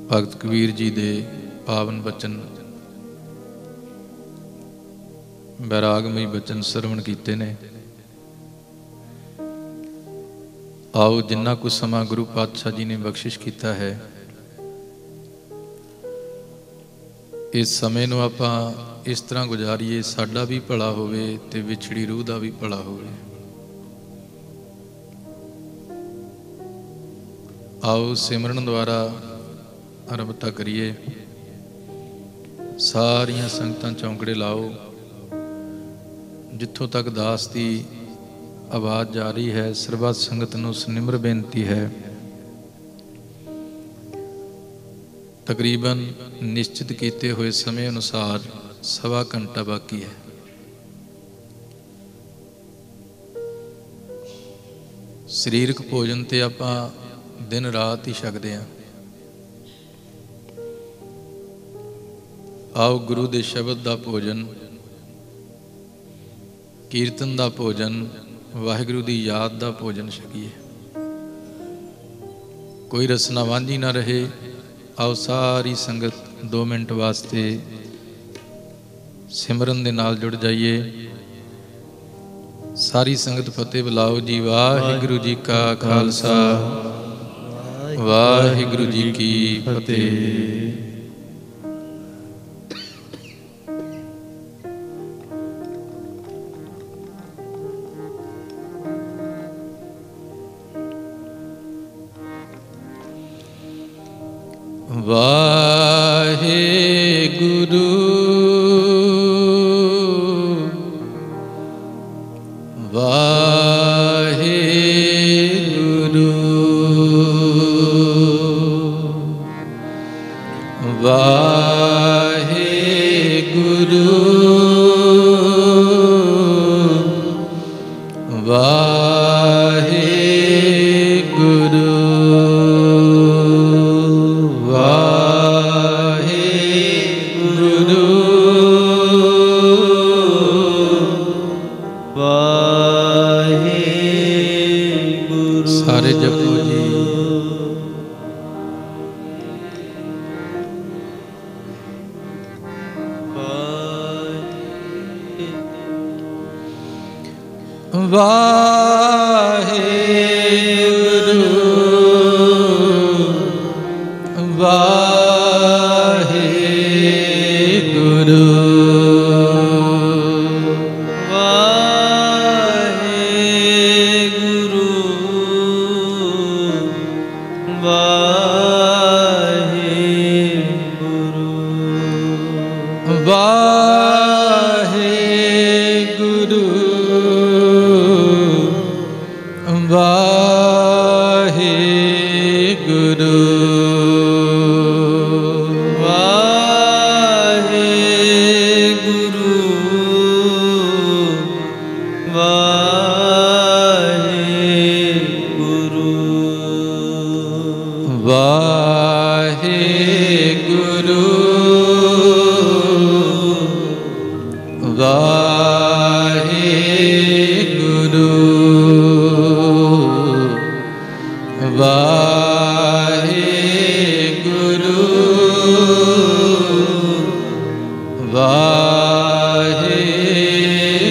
भगत कबीर जी दे पावन बचन बैरागमई बचन सरवण कीते ने। आओ जिन्ना कुछ समा गुरु पातशाह जी ने बख्शिश किया है, इस समय नूं आपां इस तरह गुजारीए साडा भी भला होवे ते विछड़ी रूह दा भी भला होवे। आओ सिमरन द्वारा आरंभता करिए। सारियां संगतां चौंकड़े लाओ। जिथों तक दास की आवाज़ जा रही है, सरबत संगत नूं सनिम्र बेनती है, तकरीबन निश्चित किए हुए समय अनुसार 1.25 घंटा बाकी है। सरीरक भोजन तो आपां दिन रात ही छकते हैं। आओ गुरु के शब्द का भोजन, कीर्तन का भोजन, वाहिगुरु की याद का भोजन छकीए। कोई रसना वांझी ना रहे। आओ सारी संगत 2 मिनट वास्ते सिमरन दे नाल जुड़ जाइए। सारी संगत फतेह बुलाओ जी। वाहिगुरु जी का खालसा, वाहिगुरु जी की फतेह। वाहिगुरु वाहिगुरु वाहिगुरु वाहिगुरु सारे जपो जी। वाहिगुरु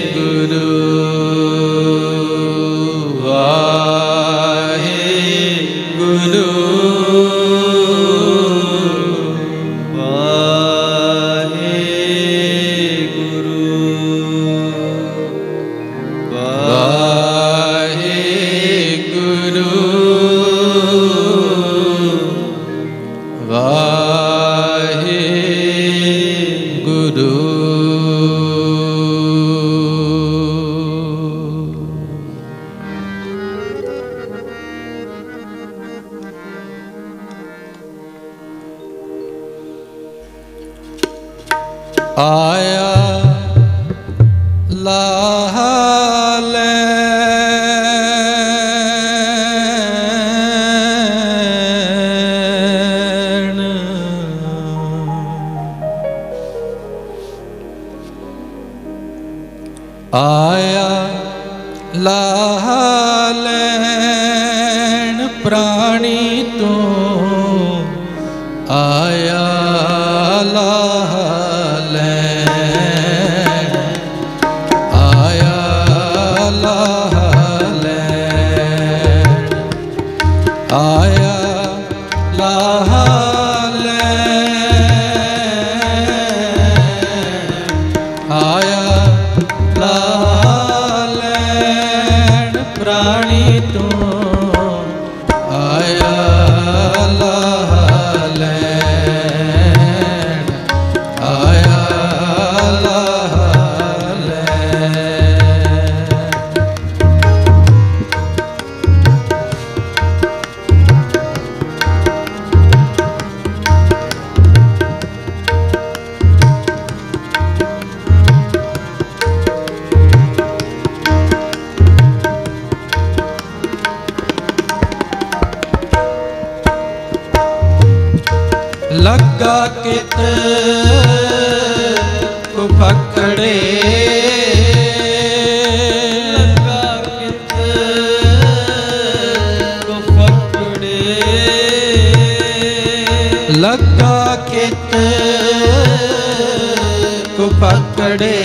वाहिगुरु आया लाले आया लालेन प्राणी तो आ आया लाह लैन, आया लाह लैन, आया लाह लैन, आया लाह लैन प्राणी तू, आया लाह लैन, आया लाह लैन। लगा कित को पकड़े, लगा कित को पकड़े, लगा कित को पकड़े,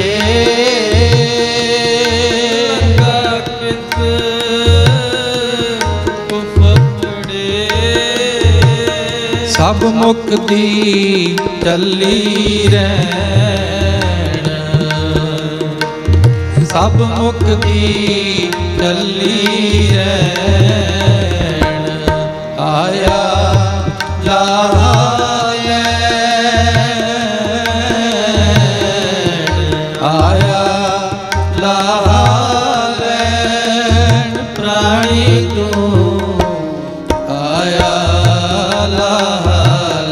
लगा कित को पकड़े, सब मुक्ति चली रैन, सब मुक्ति चली रैन, आया लाह लैन, आया लाह लैन प्राणी तू, आया लाह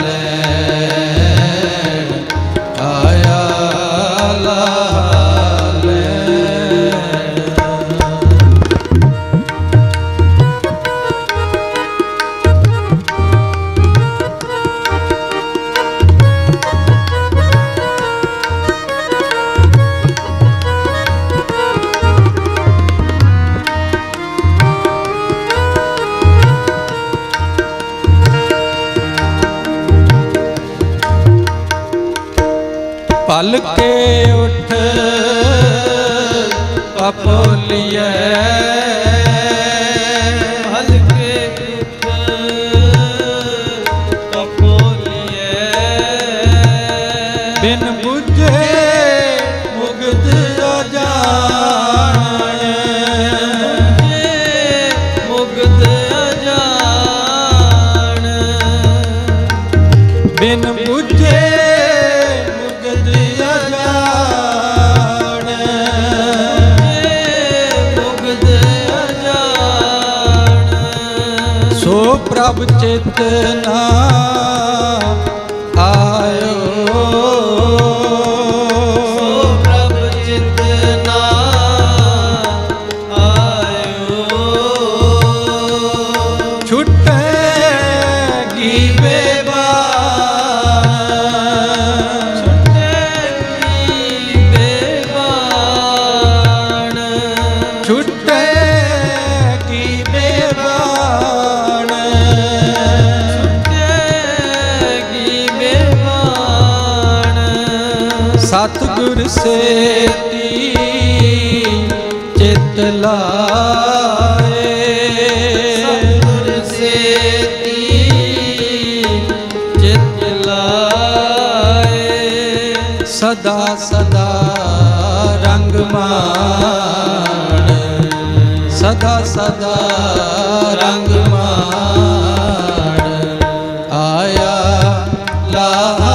लैन, आया लाह लैन। पल के उठ पपोलिए, पल के उठ पपोलिए, बिन बुझे मुग्ध अजान, मुग्ध अजान, बिन बुझे सो प्रभ चित ना आयो, सो प्रभ चित ना आयो, छुटेगी बेबान, छुटेगी बेबान, छुटेगी बेबान, सतगुर सेती चित लाए, सतगुर सेती चित लाए, सदा सदा रंग मान, सदा सदा रंग मान, आया लाह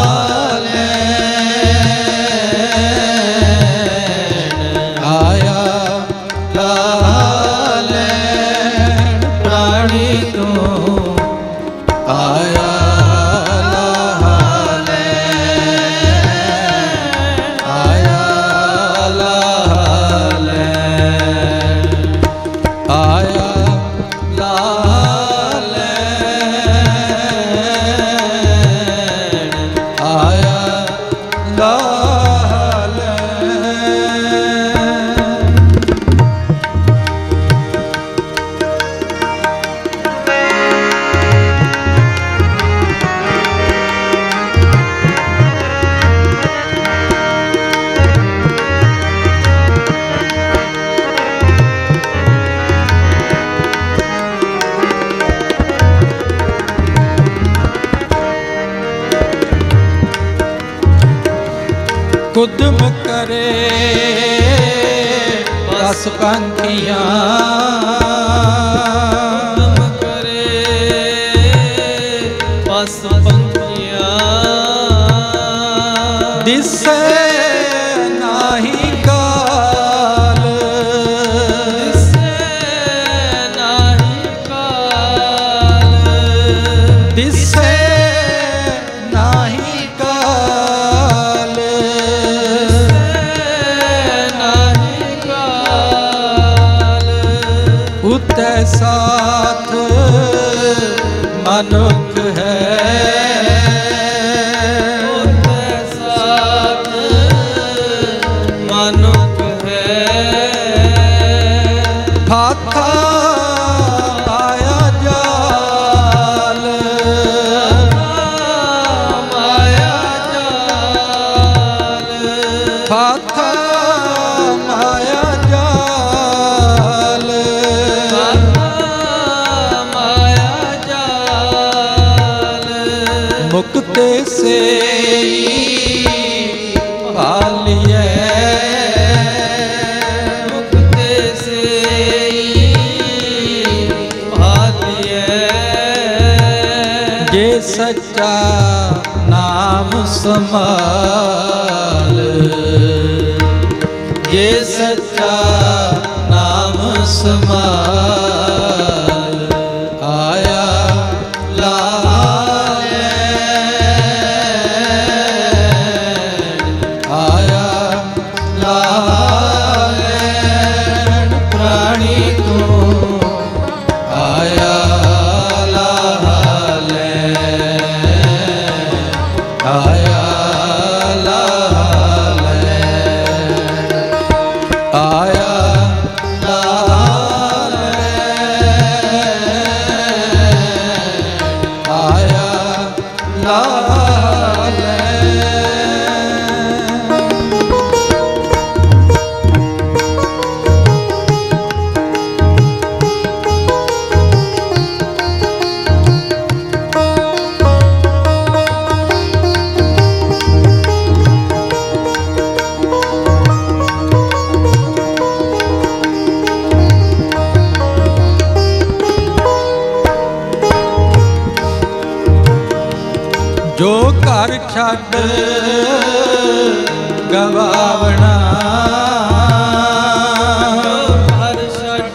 आया लाह कुदम करे बस पंखियां, कुदम करे बस पंखियां, दिसे नाही काल, दिसे नाही काल, दिसे नाही काल, नाही काल, उते साथ मनुख है, उते साथ मनुख है, फाथा माया जाल, माया जाल, फाथा माया जाल, माया जाल, मुक्ते से पालिए, मुक्ते से पालिए, जे सच्चा नाम समाल, ये सच्चा नाम समाल, आया लाए, आया लाए प्राणी को, आया लाले, आया लाले, आया लाले, आया लाले। जो घर छड़ गवावना, घर छड़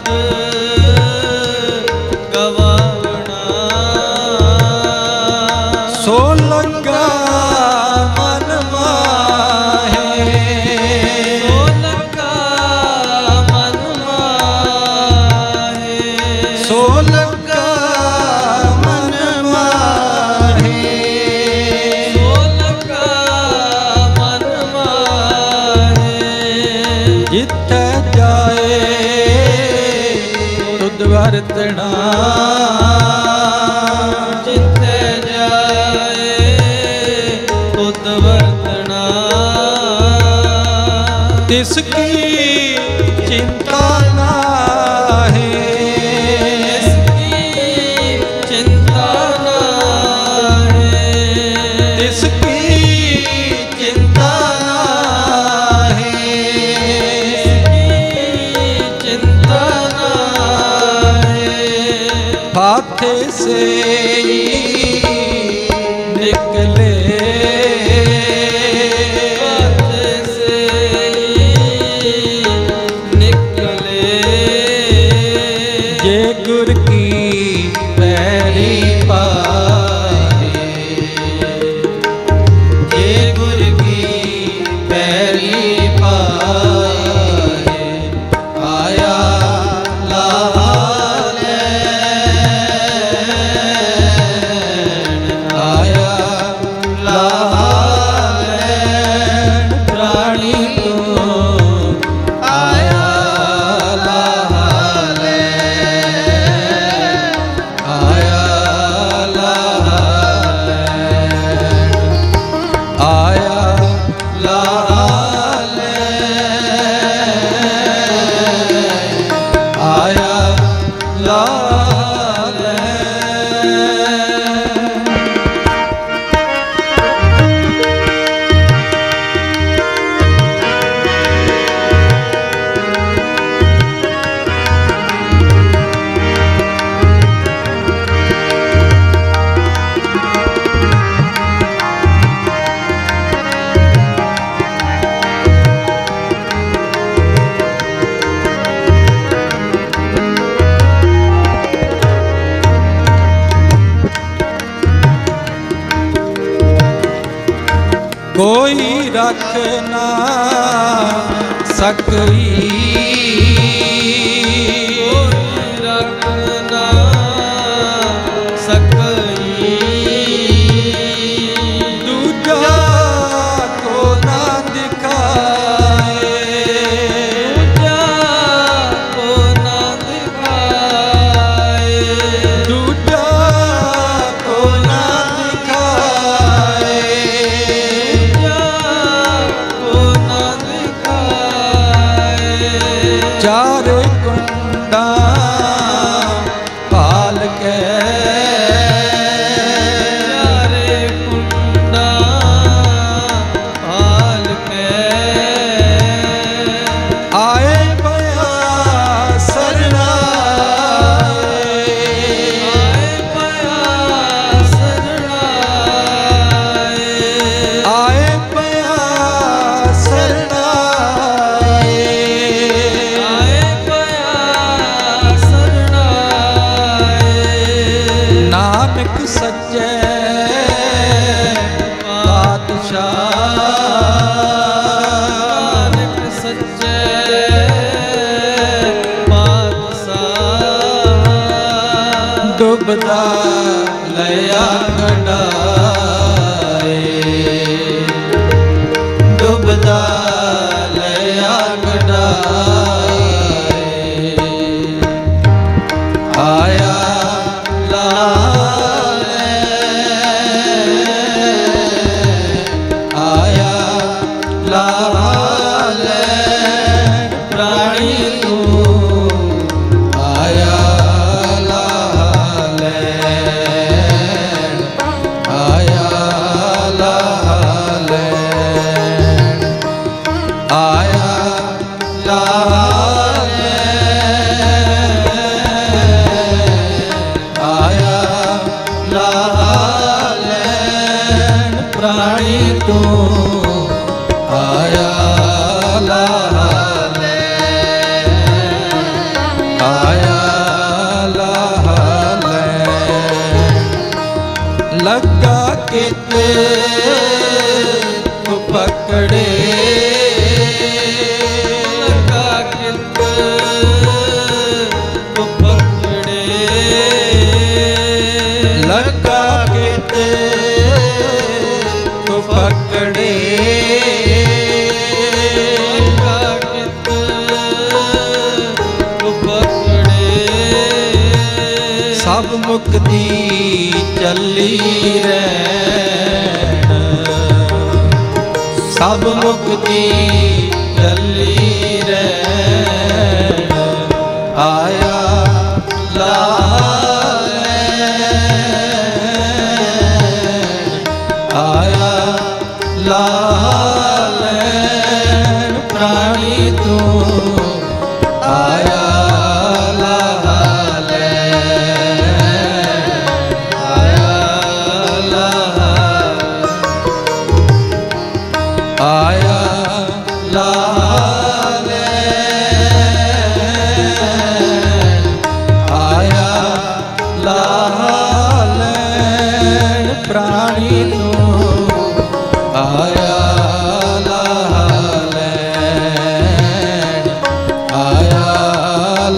गवावना, सो लगा मन माहे, सो लगा मन माहे, सो लगा मन माहे, जिथे जाए तुद वरतना, जिथे जाए तुद वरतना, तिसकी चिंता ना है, तिसकी चिंता ना है, तिसकी चिंता ना है, फाथे से निकले, फाथे से कोई रख ना सकई, रख ना सकई, दूजा को ना दिखाए, दूजा को ना दिखाए, दूजा को ना दिखाए, को ना दिखाए, चार कुंडा पाल के, चारे कुंडा पाल के, आए पया सरनाए, आए पया सरनाए, आए पया सरनाए, आए पया सरनाए, नानक सच्चे पातशाह, नानक सच्चे पातशाह, डुबदा लया गडाए, डुबदा लया गडाए, आया लाले, आया लाले प्राणी तू, आया लाले, आया लाले, आया लाले, आया लाले प्राणी तू, आया लाले, आया लाले, लगा कित पकड़े, लगा कित को पकड़े, लगा कित पकड़े, लगा कित को पकड़े, सब मुक्ति चली रैन, सब मुक्ति चली रैन, आया लाले, आया लाले प्राणी तू, आया लाले, आया लाले, आया लाले, आया लाले प्राणी तू, आया लाले, आया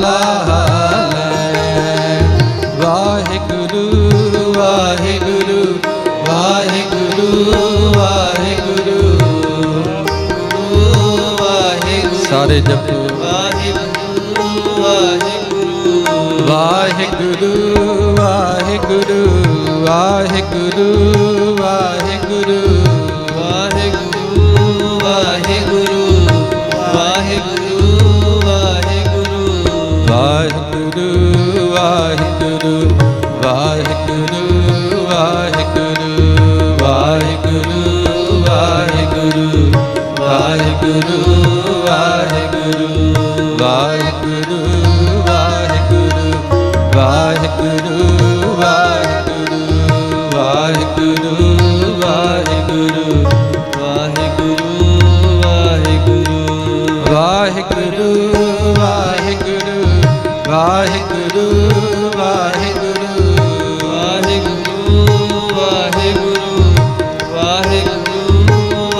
लाले, वाहिगुरु वाहिगुरु वाहिगुरु वाहिगुरु, सारे जपो वाहिगुरु वाहिगुरु, वाहिगुरु वाहिगुरु वाहिगुरु वाहिगुरु, वाहिगुरु वाहिगुरु, वाहिगुरु वाहिगुरु, वाहिगुरु वाहिगुरु वाहिगुरु वाहिगुरु, वाहिगुरु वाहिगुरु वाहिगुरु वाहिगुरु, वाहिगुरु वाहिगुरु वाहिगुरु वाहिगुरु, वाहिगुरु वाहिगुरु वाहिगुरु वाहिगुरु, वाहिगुरु वाहिगुरु वाहिगुरु वाहिगुरु, वाहिगुरु वाहिगुरु, वाहिगुरु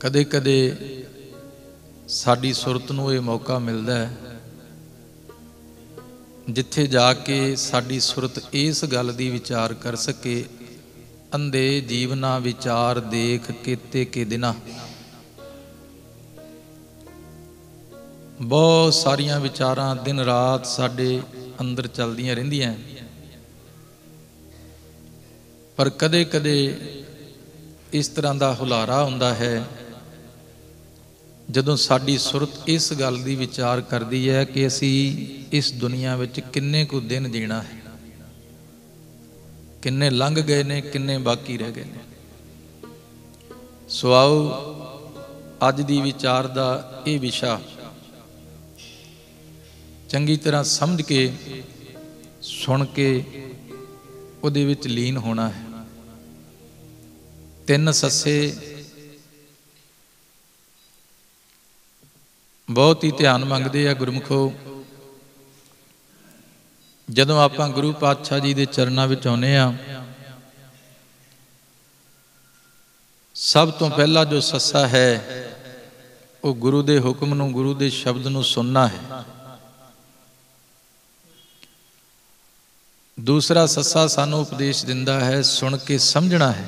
कदे कदे साडी सुरत नूं ये मौका मिलदा है जिथे जाके साडी सुरत इस गल दी विचार कर सके, अंधे जीवना विचार देख केते के दिना। बहुत सारिया विचारां दिन रात साडे अंदर चलदियां रहिंदियां, पर कदे कदे इस तरह का हुलारा हुंदा है जदों साडी सुरत इस गल दी विचार करदी है कि असी इस दुनिया विच किन्ने कु दिन जीना है, किन्ने लंघ गए ने, किन्ने बाकी रह गए ने। सो आओ अज दी विचार दा ये विशा चंगी तरह समझ के सुन के उहदे विच लीन होना है। तीन सस्से बहुत ही ध्यान मंगते हैं गुरमुखो। जदों आपां गुरु पातशाह जी के चरणों में आउंदे आ, सब तो पहला जो सस्सा है वो गुरु के हुक्म नूं, गुरु के शब्द नूं सुनना है। दूसरा सस्सा सानू उपदेश दिंदा है सुन के समझना है।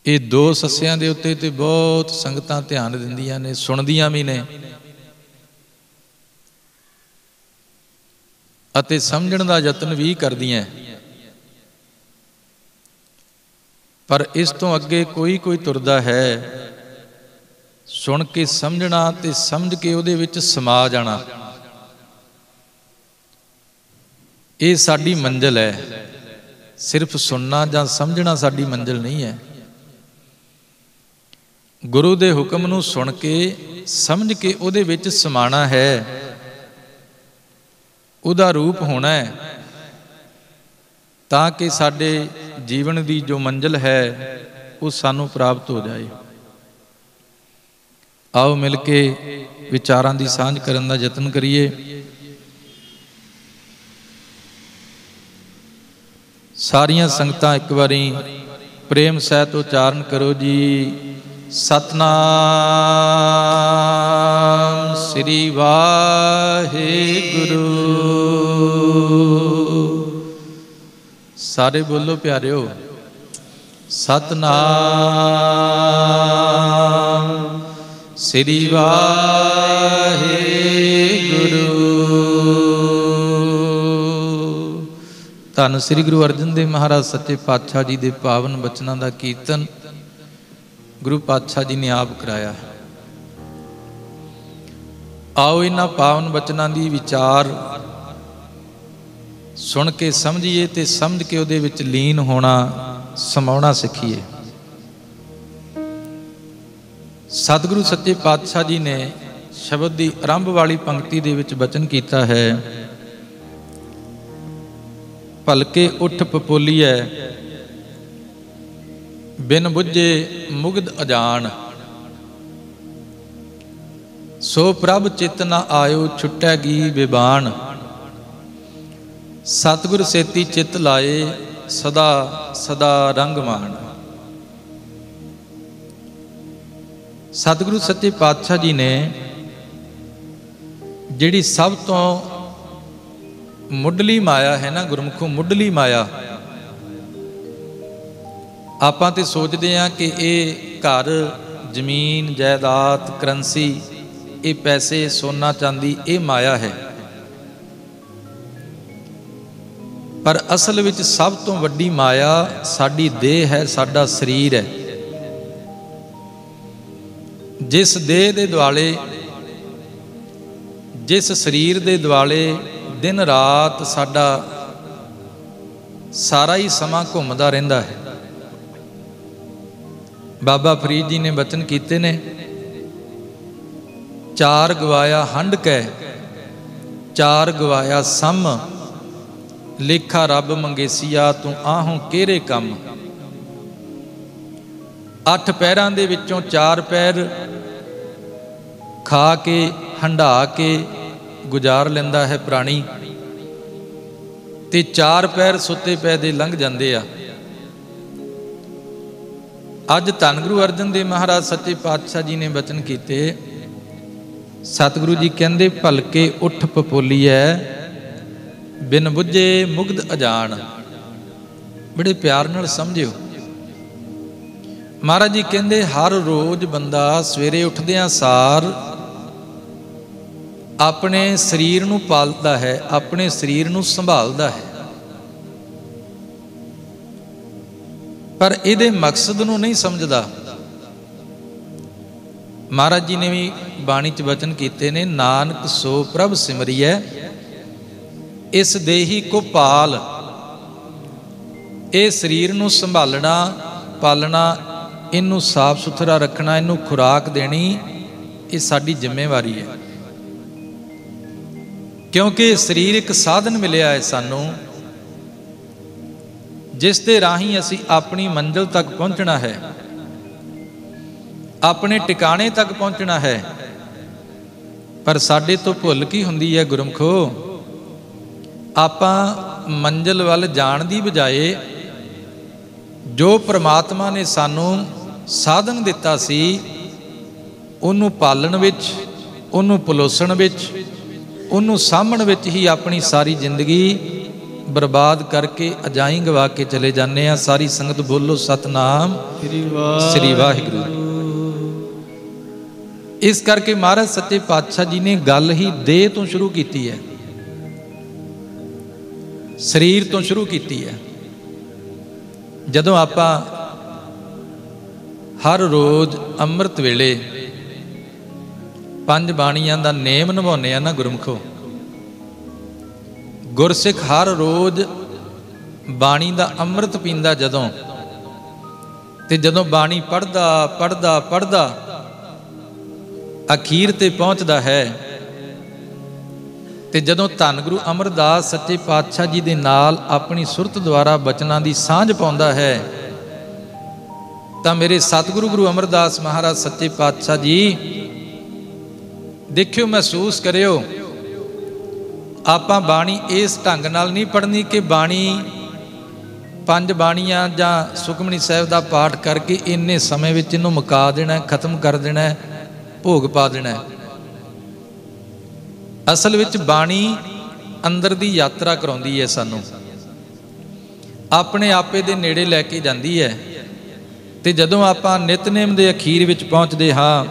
ये दो सस्सियां दे उत्ते ते बहुत संगतां ध्यान दिंदियां ने, सुनदियां भी ने अते समझण दा यतन भी करदियां। पर इस तो अगे कोई कोई तुरदा है सुन के समझना ते समझ के उहदे विच समा जाना। ये साडी मंजिल है, सिर्फ सुनना जां समझना साडी मंजिल नहीं है। गुरु दे हुक्म नूं सुन के समझ के उहदे विच समाना है, उहदा रूप होना है, ताकि साडे जीवन दी जो मंजिल है वो सानू प्राप्त हो जाए। आओ मिल के विचारां दी सांझ करन दा यतन करिए। सारियां संगतां एक बारी प्रेम सहित उचारण करो जी। सतनाम श्री वाहिगुरु। सारे बोलो प्यारिओ, सतनाम श्री वाहिगुरु। धन श्री गुरु अर्जन देव महाराज सच्चे पातशाह जी के पावन बचनों का कीर्तन गुरु पातशाह जी ने आप कराया है। आओ इन्हां पावन बचनों की विचार सुन के समझिए ते समझ के उहदे विच लीन होना, समाउणा सीखिए। सतगुरु सच्चे पातशाह जी ने शब्द की आरंभ वाली पंक्ति दे विच बचन कीता है, भलके उठ पपोलीए बिन बुझे मुग्ध अजान। सो प्रभ चित न आयो छुटैगी बिबान। सतगुर सेती चित लाए सदा सदा रंग मान। सतगुरु सच्चे पातशाह जी ने जिहड़ी सब तो मुढ़ली माया है ना गुरमुखों, मुढ़ली माया आपां ते सोचते हैं कि ये घर जमीन जायदाद करंसी, ये पैसे सोना चांदी, ये माया है। पर असल विच सब तो वड्डी माया साडी देह है, साडा शरीर है। जिस देह दे दुआले, जिस शरीर दे दुआले दिन रात साडा सारा ही समा घूमदा रहिंदा है। बाबा फरीद जी ने बचन कीते ने, चार गवाया हंड कै चार गवाया सम। लेखा रब मंगेसिया तू आहों केरे कम। 8 पैरां दे विचों 4 पैर खा के हंडा के गुजार लेंदा है प्राणी, ते 4 पैर सुते पै दे लंघ जांदे आ। ਅੱਜ ਧੰਨ ਗੁਰੂ ਅਰਜਨ ਦੇਵ ਮਹਾਰਾਜ ਸੱਚੇ ਪਾਤਸ਼ਾਹ ਜੀ ਨੇ ਬਚਨ ਕੀਤੇ। ਸਤਿਗੁਰੂ ਜੀ ਕਹਿੰਦੇ ਭਲਕੇ ਉੱਠ ਪਪੋਲੀਐ ਬਿਨ ਬੁੱਝੇ ਮੁਗਧ ਅਜਾਣ। ਬੜੇ ਪਿਆਰ ਨਾਲ ਸਮਝਿਓ। ਮਹਾਰਾਜ ਜੀ ਕਹਿੰਦੇ ਹਰ ਰੋਜ਼ ਬੰਦਾ ਸਵੇਰੇ ਉੱਠਦਿਆਂ ਸਾਰ ਆਪਣੇ ਸਰੀਰ ਨੂੰ ਪਾਲਦਾ ਹੈ, ਆਪਣੇ ਸਰੀਰ ਨੂੰ ਸੰਭਾਲਦਾ ਹੈ, ਪਰ ਇਹਦੇ ਮਕਸਦ ਨੂੰ ਨਹੀਂ ਸਮਝਦਾ। ਮਹਾਰਾਜ ਜੀ ਨੇ ਵੀ ਬਾਣੀ 'ਚ ਬਚਨ ਕੀਤੇ ਨੇ, ਨਾਨਕ ਸੋ ਪ੍ਰਭ ਸਿਮਰਿਐ ਇਸ ਦੇਹੀ ਕੋ ਪਾਲ। ਇਹ ਸਰੀਰ ਨੂੰ ਸੰਭਾਲਣਾ, ਪਾਲਣਾ, ਇਹਨੂੰ ਸਾਫ ਸੁਥਰਾ ਰੱਖਣਾ, ਇਹਨੂੰ ਖੁਰਾਕ ਦੇਣੀ, ਇਹ ਸਾਡੀ ਜ਼ਿੰਮੇਵਾਰੀ ਹੈ। ਕਿਉਂਕਿ ਸਰੀਰ ਇੱਕ ਸਾਧਨ ਮਿਲਿਆ ਹੈ ਸਾਨੂੰ, ਜਿਸ ਦੇ ਰਾਹੀਂ ਅਸੀਂ ਆਪਣੀ ਮੰਜ਼ਿਲ ਤੱਕ ਪਹੁੰਚਣਾ ਹੈ, ਆਪਣੇ ਟਿਕਾਣੇ ਤੱਕ ਪਹੁੰਚਣਾ ਹੈ। ਪਰ ਸਾਡੇ ਤੋਂ ਭੁੱਲ ਕੀ ਹੁੰਦੀ ਹੈ ਗੁਰਮਖੋ, ਆਪਾਂ ਮੰਜ਼ਿਲ ਵੱਲ ਜਾਣ ਦੀ ਬਜਾਏ ਜੋ ਪ੍ਰਮਾਤਮਾ ਨੇ ਸਾਨੂੰ ਸਾਧਨ ਦਿੱਤਾ ਸੀ ਉਹਨੂੰ ਪਾਲਣ ਵਿੱਚ, ਉਹਨੂੰ ਪਲੋਸਣ ਵਿੱਚ, ਉਹਨੂੰ ਸਾਂਭਣ ਵਿੱਚ ਹੀ ਆਪਣੀ ਸਾਰੀ ਜ਼ਿੰਦਗੀ ਬਰਬਾਦ ਕਰਕੇ ਅਜਾਈਂ ਗਵਾ ਕੇ ਚਲੇ ਜਾਂਦੇ ਆ। ਸਾਰੀ ਸੰਗਤ ਬੋਲੋ ਸਤਨਾਮ ਸ੍ਰੀ ਵਾਹਿਗੁਰੂ। ਇਸ ਕਰਕੇ ਮਹਾਰਾਜ ਸੱਚੇ ਪਾਤਸ਼ਾਹ ਜੀ ਨੇ ਗੱਲ ਹੀ ਦੇਹ ਤੋਂ ਸ਼ੁਰੂ ਕੀਤੀ ਹੈ, ਸਰੀਰ ਤੋਂ ਸ਼ੁਰੂ ਕੀਤੀ ਹੈ। ਜਦੋਂ ਆਪਾਂ ਹਰ ਰੋਜ਼ ਅੰਮ੍ਰਿਤ ਵੇਲੇ ਪੰਜ ਬਾਣੀਆਂ ਦਾ ਨੇਮ ਨਿਭਾਉਂਦੇ ਆ ਨਾ ਗੁਰਮਖੋ, ਗੁਰਸਿੱਖ ਹਰ ਰੋਜ਼ ਬਾਣੀ ਦਾ ਅੰਮ੍ਰਿਤ ਪੀਂਦਾ ਜਦੋਂ, ਤੇ ਜਦੋਂ ਬਾਣੀ ਪੜ੍ਹਦਾ ਪੜ੍ਹਦਾ ਪੜ੍ਹਦਾ ਅਖੀਰ ਤੇ ਪਹੁੰਚਦਾ ਹੈ, ਤੇ ਜਦੋਂ ਧੰਨ ਗੁਰੂ ਅਮਰਦਾਸ ਸੱਚੇ ਪਾਤਸ਼ਾਹ ਜੀ ਦੇ ਨਾਲ ਆਪਣੀ ਸੁਰਤ ਦੁਆਰਾ ਬਚਨਾਂ ਦੀ ਸਾਂਝ ਪਾਉਂਦਾ ਹੈ, ਤਾਂ ਮੇਰੇ ਸਤਿਗੁਰੂ ਗੁਰੂ ਅਮਰਦਾਸ ਮਹਾਰਾਜ ਸੱਚੇ ਪਾਤਸ਼ਾਹ ਜੀ, ਦੇਖਿਓ, ਮਹਿਸੂਸ ਕਰਿਓ, ਆਪਾਂ ਬਾਣੀ ਇਸ ਢੰਗ ਨਾਲ ਨਹੀਂ ਪੜ੍ਹਨੀ ਕਿ ਬਾਣੀ ਪੰਜ ਬਾਣੀਆਂ ਜਾਂ ਸੁਖਮਨੀ ਸਾਹਿਬ ਦਾ ਪਾਠ ਕਰਕੇ ਇੰਨੇ ਸਮੇਂ ਵਿੱਚ ਇਹਨੂੰ ਮੁਕਾ ਦੇਣਾ, ਖਤਮ ਕਰ ਦੇਣਾ, ਭੋਗ ਪਾ ਦੇਣਾ। ਅਸਲ ਵਿੱਚ ਬਾਣੀ ਅੰਦਰ ਦੀ ਯਾਤਰਾ ਕਰਾਉਂਦੀ ਹੈ ਸਾਨੂੰ, ਆਪਣੇ ਆਪੇ ਦੇ ਨੇੜੇ ਲੈ ਕੇ ਜਾਂਦੀ ਹੈ। ਤੇ ਜਦੋਂ ਆਪਾਂ ਨਿਤਨੇਮ ਦੇ ਅਖੀਰ ਵਿੱਚ ਪਹੁੰਚਦੇ ਹਾਂ,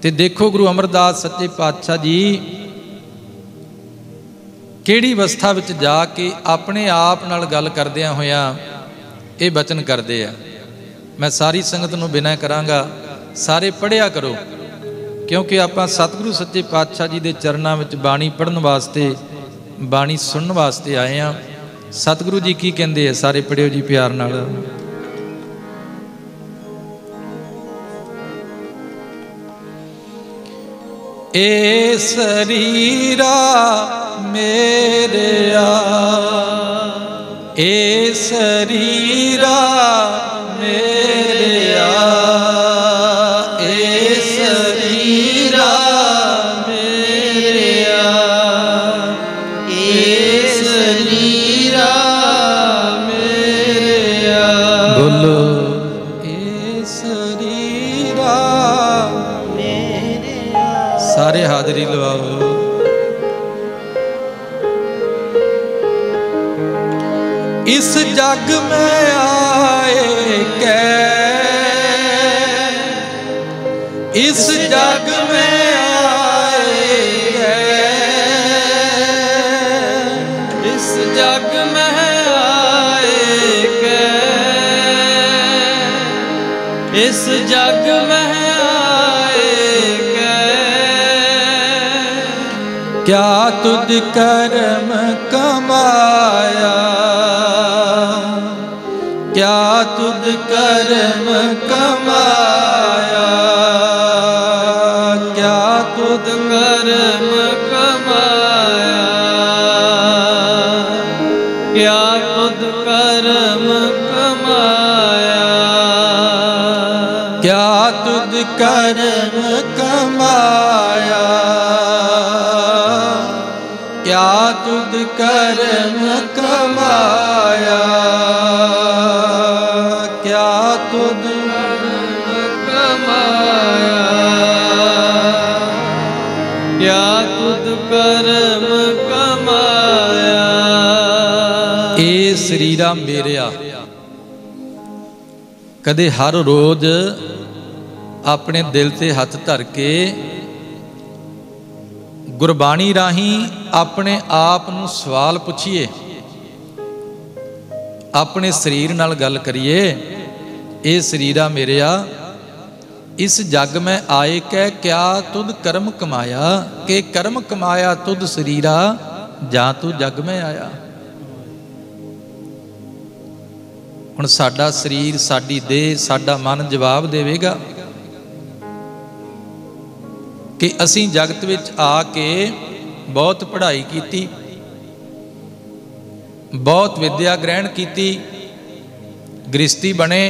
ਤੇ ਦੇਖੋ ਗੁਰੂ ਅਮਰਦਾਸ ਸੱਚੇ ਪਾਤਸ਼ਾਹ ਜੀ ਕਿਹੜੀ ਅਵਸਥਾ ਵਿੱਚ ਜਾ ਕੇ ਆਪਣੇ ਆਪ ਨਾਲ ਗੱਲ ਕਰਦਿਆਂ ਹੋਇਆਂ ਇਹ ਬਚਨ ਕਰਦੇ ਆ। ਮੈਂ ਸਾਰੀ ਸੰਗਤ ਨੂੰ ਬਿਨ੍ਹਾਂ ਕਰਾਂਗਾ, ਸਾਰੇ ਪੜ੍ਹਿਆ ਕਰੋ, ਕਿਉਂਕਿ ਆਪਾਂ ਸਤਿਗੁਰੂ ਸੱਚੇ ਪਾਤਸ਼ਾਹ ਜੀ ਦੇ ਚਰਨਾਂ ਵਿੱਚ ਬਾਣੀ ਪੜ੍ਹਨ ਵਾਸਤੇ, ਬਾਣੀ ਸੁਣਨ ਵਾਸਤੇ ਆਏ ਹਾਂ। ਸਤਿਗੁਰੂ ਜੀ ਕੀ ਕਹਿੰਦੇ ਆ, ਸਾਰੇ ਪੜ੍ਹਿਓ ਜੀ ਪਿਆਰ ਨਾਲ। ਏ ਸਰੀਰਾ ਮੇਰਿਆ, ਏ ਸਰੀਰਾ ਮੇਰਿਆ, ਏ ਸਰੀਰਾ ਮੇਰਿਆ, ਏ ਸਰੀਰਾ ਮੇਰਿਆ। ਬੋਲੋ ਏ ਸਰੀਰਾ ਮੇਰਿਆ। ਸਾਰੇ ਹਾਜ਼ਰੀ ਲਵਾਓ। इस जग में आए कै, इस जग में आए कै, इस जग में आए कै, इस जग में आए कै। क्या तुझ कर्म कमाया, क्या तुझ कर्म कमाया, क्या तुझ कर्म कमाया, क्या तुझ कर्म कमाया, क्या तुझ कर्म कमाया, क्या तुझ कर्म कमाया, क्या तुद कमाया, क्या तुद कर्म कमाया। ए शरीरा मेरिया, कदे हर रोज अपने दिल ते हथ धर के गुरबाणी राही अपने आप नूं सवाल पुछिए, अपने शरीर नाल गल करिए। ए शरीरा मेरिया, इस जग में आए कै क्या तुद कर्म कमाया, के कर्म कमाया तुद शरीरा जां तू जग में आया। हुण साडा शरीर, साडी देह, साडा मन जवाब देवेगा कि असीं जगत विच आके बहुत पढ़ाई कीती, बहुत विद्या ग्रहण कीती, गृहस्थी बने,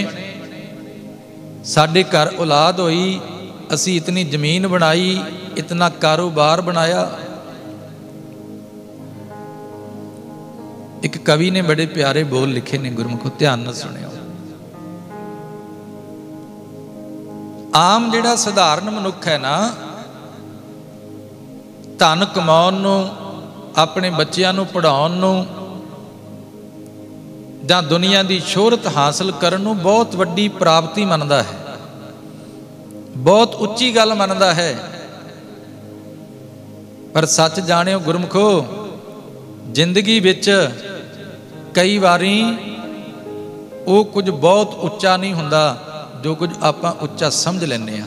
साडे घर औलाद होई, असीं इतनी जमीन बनाई, इतना कारोबार बनाया। एक कवि ने बड़े प्यारे बोल लिखे ने, गुरमुखो ध्यान नाल सुनियो। आम जिहड़ा सधारण मनुख है ना, धन कमाउण नूं, अपने बच्चिआं नूं पढ़ाउण नूं, जां दुनिया की शोहरत हासिल करन नूं बहुत वड्डी प्राप्ति मनदा है, बहुत उच्ची गल मनदा है। पर सच जाणिओ गुरमुखो, जिंदगी विच कई वारी वो कुछ बहुत उच्चा नहीं हुंदा जो कुछ आपां उच्चा समझ लैंदे आ,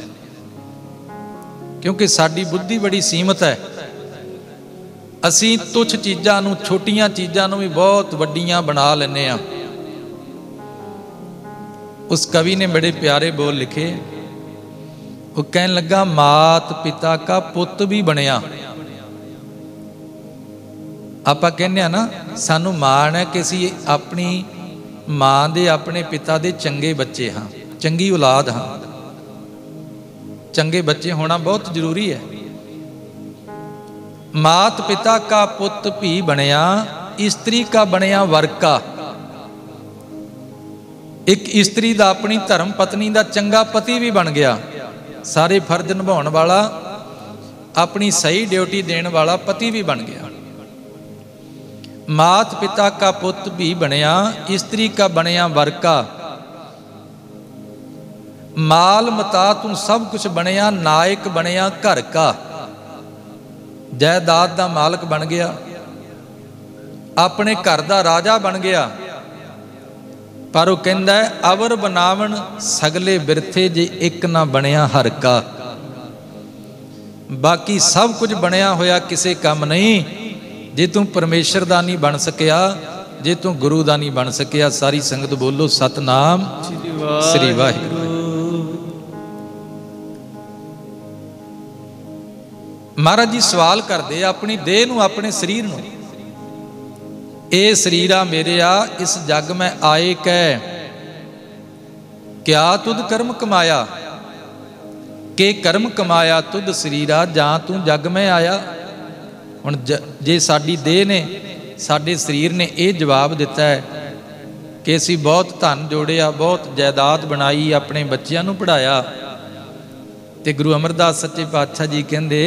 क्योंकि साडी बुद्धि बड़ी सीमित है। असीं तुच्छ चीज़ां नूं, छोटियां चीज़ां नूं भी बहुत वड्डियां बना लैंदे आ। उस कवि ने बड़े प्यारे बोल लिखे, वो कहन लगा, मात पिता का पुत भी बनिया। आपां कहने ना, सानू माण है कि असीं अपनी मां दे, अपने पिता दे चंगे बच्चे हाँ, चंगी औलाद हाँ। चंगे बच्चे होना बहुत जरूरी है। मात पिता का पुत भी बनिया, स्त्री का बनिया वर का। एक स्त्री दा अपनी धर्म पत्नी दा चंगा पति भी बन गया, सारे फर्ज निभाउण वाला, अपनी सही ड्यूटी देण वाला पति भी बन गया। मात पिता का पुत भी बनिया, स्त्री का बनिया वर का। माल मता तू सब कुछ बनिया, नायक बनिया घर का। जायदाद का मालक बन गया, अपने घर का राजा बन गया। पर वो कहता है, अवर बनावन सगले बिरथे जे एक ना बनिया हर का। बाकी सब कुछ बनिया होया किसी काम नहीं, जे तू परमेश्वर का नहीं बन सकिया, जे तू गुरु का नहीं बन सकिया। सारी संगत बोलो सतनाम श्री वाहिगुरू। महाराज जी सवाल करते अपनी देह नूं, अपने शरीर नूं, ए शरीरा मेरिया, इस जग में आए कै क्या तुद कर्म कमाया, के कर्म कमाया तुद शरीरा जां तू जग में आया। हुण जे साडी देह ने, साडे शरीर ने यह जवाब दिता है कि असीं बहुत धन जोड़िया, बहुत जायदाद बनाई, अपने बच्चिआं नूं पढ़ाया। ते गुरु अमरदास सच्चे पातशाह जी कहंदे,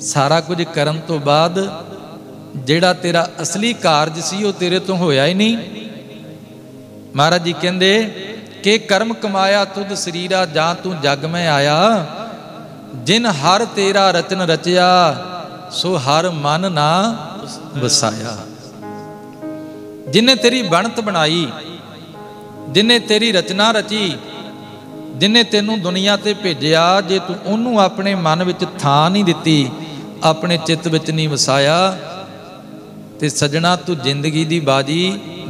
सारा कुछ करन तो बाद जिहड़ा तेरा असली कारज सी वो तेरे तो होया ही नहीं। महाराज जी कहंदे कि कर्म कमाया तुद शरीरा जां तू जग में आया। जिन हर तेरा रचन रचिया, सो हर मन ना वसाया। जिन्हें तेरी बनत बनाई, जिन्हें तेरी रचना रची, जिन्हें तेनू दुनिया ते भेजिया, जे तू उन्होंने अपने मन विच थां नहीं दिती, अपने चित्त विच नहीं वसाया, ते सजना तू जिंदगी दी बाजी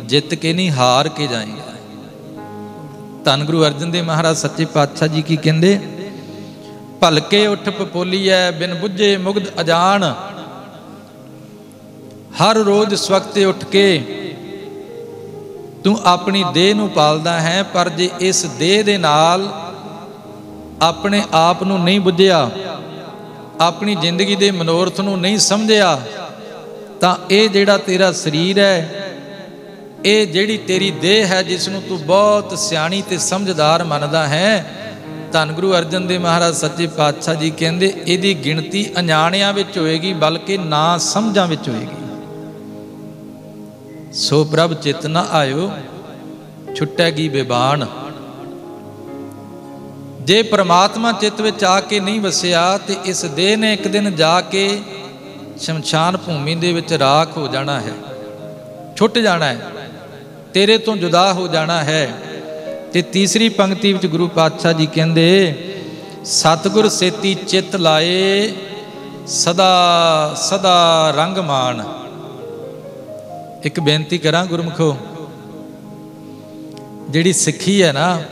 जित के नहीं हार के जाएगा। धन गुरु अर्जन देव महाराज सच्चे पातशाह जी की कहंदे, भलके उठ पपोलीऐ बिन बुझे मुग्ध अजान। हर रोज स्वखते उठ के तू अपनी देह नूं पालदा है, पर जे इस देह दे नाल अपने आप नूं नहीं बुझिया, अपनी जिंदगी दे मनोरथ नूं नहीं समझिया, तां इह जिहड़ा तेरा शरीर है ਇਹ ਜਿਹੜੀ ਤੇਰੀ ਦੇਹ ਹੈ, ਜਿਸ ਨੂੰ ਤੂੰ ਬਹੁਤ ਸਿਆਣੀ ਤੇ ਸਮਝਦਾਰ ਮੰਨਦਾ ਹੈ, ਧੰਨ ਗੁਰੂ ਅਰਜਨ ਦੇਵ ਮਹਾਰਾਜ ਸੱਚੇ ਪਾਤਸ਼ਾਹ ਜੀ ਕਹਿੰਦੇ ਇਹਦੀ ਗਿਣਤੀ ਅਣਜਾਣਿਆਂ ਵਿੱਚ ਹੋਏਗੀ, ਬਲਕਿ ਨਾ ਸਮਝਾਂ ਵਿੱਚ ਹੋਏਗੀ। ਸੋ ਪ੍ਰਭ ਚਿਤ ਨਾ ਆਇਓ, ਛੁੱਟੇਗੀ ਬੇਬਾਨ। ਜੇ ਪ੍ਰਮਾਤਮਾ ਚਿੱਤ ਵਿੱਚ ਆ ਕੇ ਨਹੀਂ ਵਸਿਆ ਤੇ ਇਸ ਦੇਹ ਨੇ ਇੱਕ ਦਿਨ ਜਾ ਕੇ ਸ਼ਮਸ਼ਾਨ ਭੂਮੀ ਦੇ ਵਿੱਚ ਰਾਖ ਹੋ ਜਾਣਾ ਹੈ, ਛੁੱਟ ਜਾਣਾ ਹੈ, ਤੇਰੇ ਤੋਂ ਜੁਦਾ ਹੋ ਜਾਣਾ ਹੈ। ਤੇ ਤੀਸਰੀ ਪੰਕਤੀ ਵਿੱਚ ਗੁਰੂ ਪਾਤਸ਼ਾਹ ਜੀ ਕਹਿੰਦੇ ਸਤਿਗੁਰ ਸੇਤੀ ਚਿੱਤ ਲਾਏ, ਸਦਾ ਸਦਾ ਰੰਗ ਮਾਣ। ਇੱਕ ਬੇਨਤੀ ਕਰਾਂ ਗੁਰਮੁਖੋ, ਜਿਹੜੀ ਸਿੱਖੀ ਹੈ ਨਾ,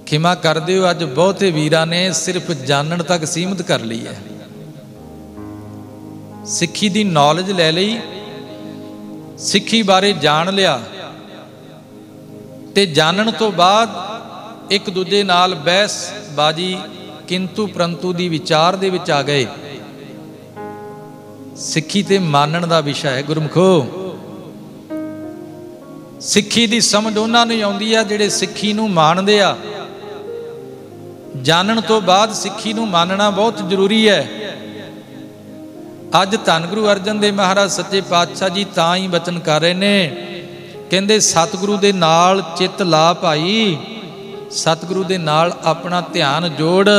ਖਿਮਾ ਕਰ ਦਿਓ, ਅੱਜ ਬਹੁਤੇ ਵੀਰਾਂ ਨੇ ਸਿਰਫ ਜਾਣਨ ਤੱਕ ਸੀਮਤ ਕਰ ਲਈ ਹੈ। ਸਿੱਖੀ ਦੀ ਨੌਲੇਜ ਲੈ ਲਈ, ਸਿੱਖੀ ਬਾਰੇ ਜਾਣ ਲਿਆ, ਤੇ ਜਾਣਨ ਤੋਂ ਬਾਅਦ ਇੱਕ ਦੂਜੇ ਨਾਲ ਬਹਿਸ ਬਾਜੀ ਕਿੰਤੂ ਪ੍ਰੰਤੂ ਦੀ ਵਿਚਾਰ ਦੇ ਵਿੱਚ ਆ ਗਏ। ਸਿੱਖੀ ਤੇ ਮੰਨਣ ਦਾ ਵਿਸ਼ਾ ਹੈ ਗੁਰਮੁਖੋ। ਸਿੱਖੀ ਦੀ ਸਮਝ ਉਹਨਾਂ ਨੂੰ ਆਉਂਦੀ ਆ ਜਿਹੜੇ ਸਿੱਖੀ ਨੂੰ ਮੰਨਦੇ ਆ। ਜਾਣਨ ਤੋਂ ਬਾਅਦ ਸਿੱਖੀ ਨੂੰ ਮੰਨਣਾ ਬਹੁਤ ਜ਼ਰੂਰੀ ਹੈ। ਅੱਜ ਧੰਨ ਗੁਰੂ ਅਰਜਨ ਦੇਵ ਮਹਾਰਾਜ ਸੱਚੇ ਪਾਤਸ਼ਾਹ ਜੀ ਤਾਂ ਹੀ ਬਚਨ ਕਰ ਰਹੇ ਨੇ, ਕਹਿੰਦੇ ਸਤਿਗੁਰੂ ਦੇ ਨਾਲ ਚਿੱਤ ਲਾ ਭਾਈ, ਸਤਿਗੁਰੂ ਦੇ ਨਾਲ ਆਪਣਾ ਧਿਆਨ ਜੋੜ,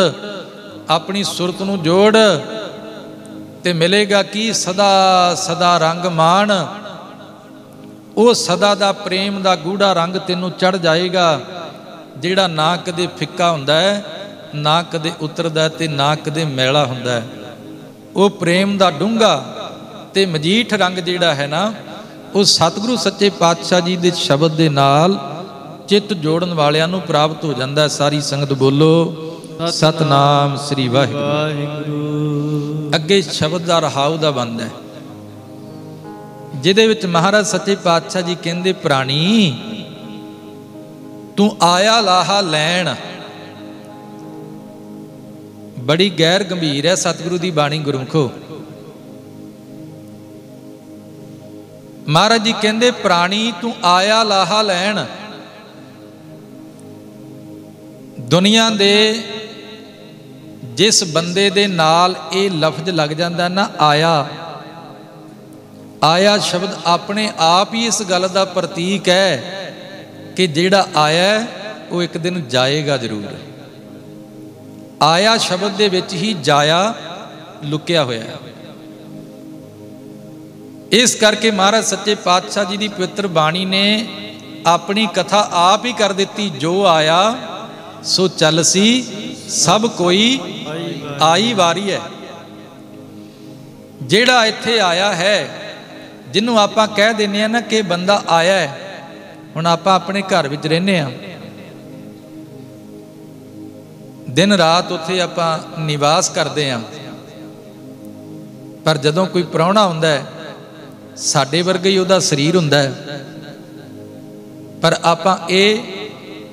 ਆਪਣੀ ਸੁਰਤ ਨੂੰ ਜੋੜ, ਤੇ ਮਿਲੇਗਾ ਕੀ ਸਦਾ ਸਦਾ ਰੰਗ ਮਾਣ। ਉਹ ਸਦਾ ਦਾ ਪ੍ਰੇਮ ਦਾ ਗੂੜਾ ਰੰਗ ਤੈਨੂੰ ਚੜ ਜਾਏਗਾ, ਜਿਹੜਾ ਨਾ ਕਦੇ ਫਿੱਕਾ ਹੁੰਦਾ ਹੈ, ਨਾ ਕਦੇ ਉਤਰਦਾ ਤੇ ਨਾ ਕਦੇ ਮੈਲਾ ਹੁੰਦਾ ਹੈ। ਉਹ ਪ੍ਰੇਮ ਦਾ ਡੂੰਘਾ ਤੇ ਮਜੀਠ ਰੰਗ ਜਿਹੜਾ ਹੈ ਨਾ, ਉਹ ਸਤਿਗੁਰੂ ਸੱਚੇ ਪਾਤਸ਼ਾਹ ਜੀ ਦੇ ਸ਼ਬਦ ਦੇ ਨਾਲ ਚਿੱਤ ਜੋੜਨ ਵਾਲਿਆਂ ਨੂੰ ਪ੍ਰਾਪਤ ਹੋ ਜਾਂਦਾ ਹੈ। ਸਾਰੀ ਸੰਗਤ ਬੋਲੋ ਸਤਨਾਮ ਸ੍ਰੀ ਵਾਹਿਗੁਰੂ। ਅੱਗੇ ਸ਼ਬਦ ਦਾ ਰਹਾਉ ਦਾ ਬੰਦ ਹੈ, ਜਿਹਦੇ ਵਿੱਚ ਮਹਾਰਾਜ ਸੱਚੇ ਪਾਤਸ਼ਾਹ ਜੀ ਕਹਿੰਦੇ ਪ੍ਰਾਣੀ ਤੂੰ ਆਇਆ ਲਾਹਾ ਲੈਣ। ਬੜੀ ਗੈਰ ਗੰਭੀਰ ਹੈ ਸਤਿਗੁਰੂ ਦੀ ਬਾਣੀ ਗੁਰਮੁਖੋ। ਮਹਾਰਾਜ ਜੀ ਕਹਿੰਦੇ ਪ੍ਰਾਣੀ ਤੂੰ ਆਇਆ ਲਾਹਾ ਲੈਣ। ਦੁਨੀਆ ਦੇ ਜਿਸ ਬੰਦੇ ਦੇ ਨਾਲ ਇਹ ਲਫ਼ਜ਼ ਲੱਗ ਜਾਂਦਾ ਨਾ ਆਇਆ, ਆਇਆ ਸ਼ਬਦ ਆਪਣੇ ਆਪ ਹੀ ਇਸ ਗੱਲ ਦਾ ਪ੍ਰਤੀਕ ਹੈ ਕਿ ਜਿਹੜਾ ਆਇਆ ਉਹ ਇੱਕ ਦਿਨ ਜਾਏਗਾ ਜ਼ਰੂਰ। ਆਇਆ ਸ਼ਬਦ ਦੇ ਵਿੱਚ ਹੀ ਜਾਇਆ ਲੁਕਿਆ ਹੋਇਆ ਹੈ। ਇਸ ਕਰਕੇ ਮਹਾਰਾਜ ਸੱਚੇ ਪਾਤਸ਼ਾਹ ਜੀ ਦੀ ਪਵਿੱਤਰ ਬਾਣੀ ਨੇ ਆਪਣੀ ਕਥਾ ਆਪ ਹੀ ਕਰ ਦਿੱਤੀ। ਜੋ ਆਇਆ ਸੋ ਚੱਲ ਸੀ, ਸਭ ਕੋਈ ਆਈ ਵਾਰੀ ਹੈ। ਜਿਹੜਾ ਇੱਥੇ ਆਇਆ ਹੈ, ਜਿਹਨੂੰ ਆਪਾਂ ਕਹਿ ਦਿੰਦੇ ਆ ਨਾ ਕਿ ਬੰਦਾ ਆਇਆ ਹੈ, ਹੁਣ ਆਪਾਂ ਆਪਣੇ ਘਰ ਵਿੱਚ ਰਹਿੰਦੇ ਹਾਂ, ਦਿਨ ਰਾਤ ਉੱਥੇ ਆਪਾਂ ਨਿਵਾਸ ਕਰਦੇ ਹਾਂ, ਪਰ ਜਦੋਂ ਕੋਈ ਪ੍ਰਾਹੁਣਾ ਹੁੰਦਾ ਹੈ, ਸਾਡੇ ਵਰਗਾ ਹੀ ਉਹਦਾ ਸਰੀਰ ਹੁੰਦਾ ਹੈ, ਪਰ ਆਪਾਂ ਇਹ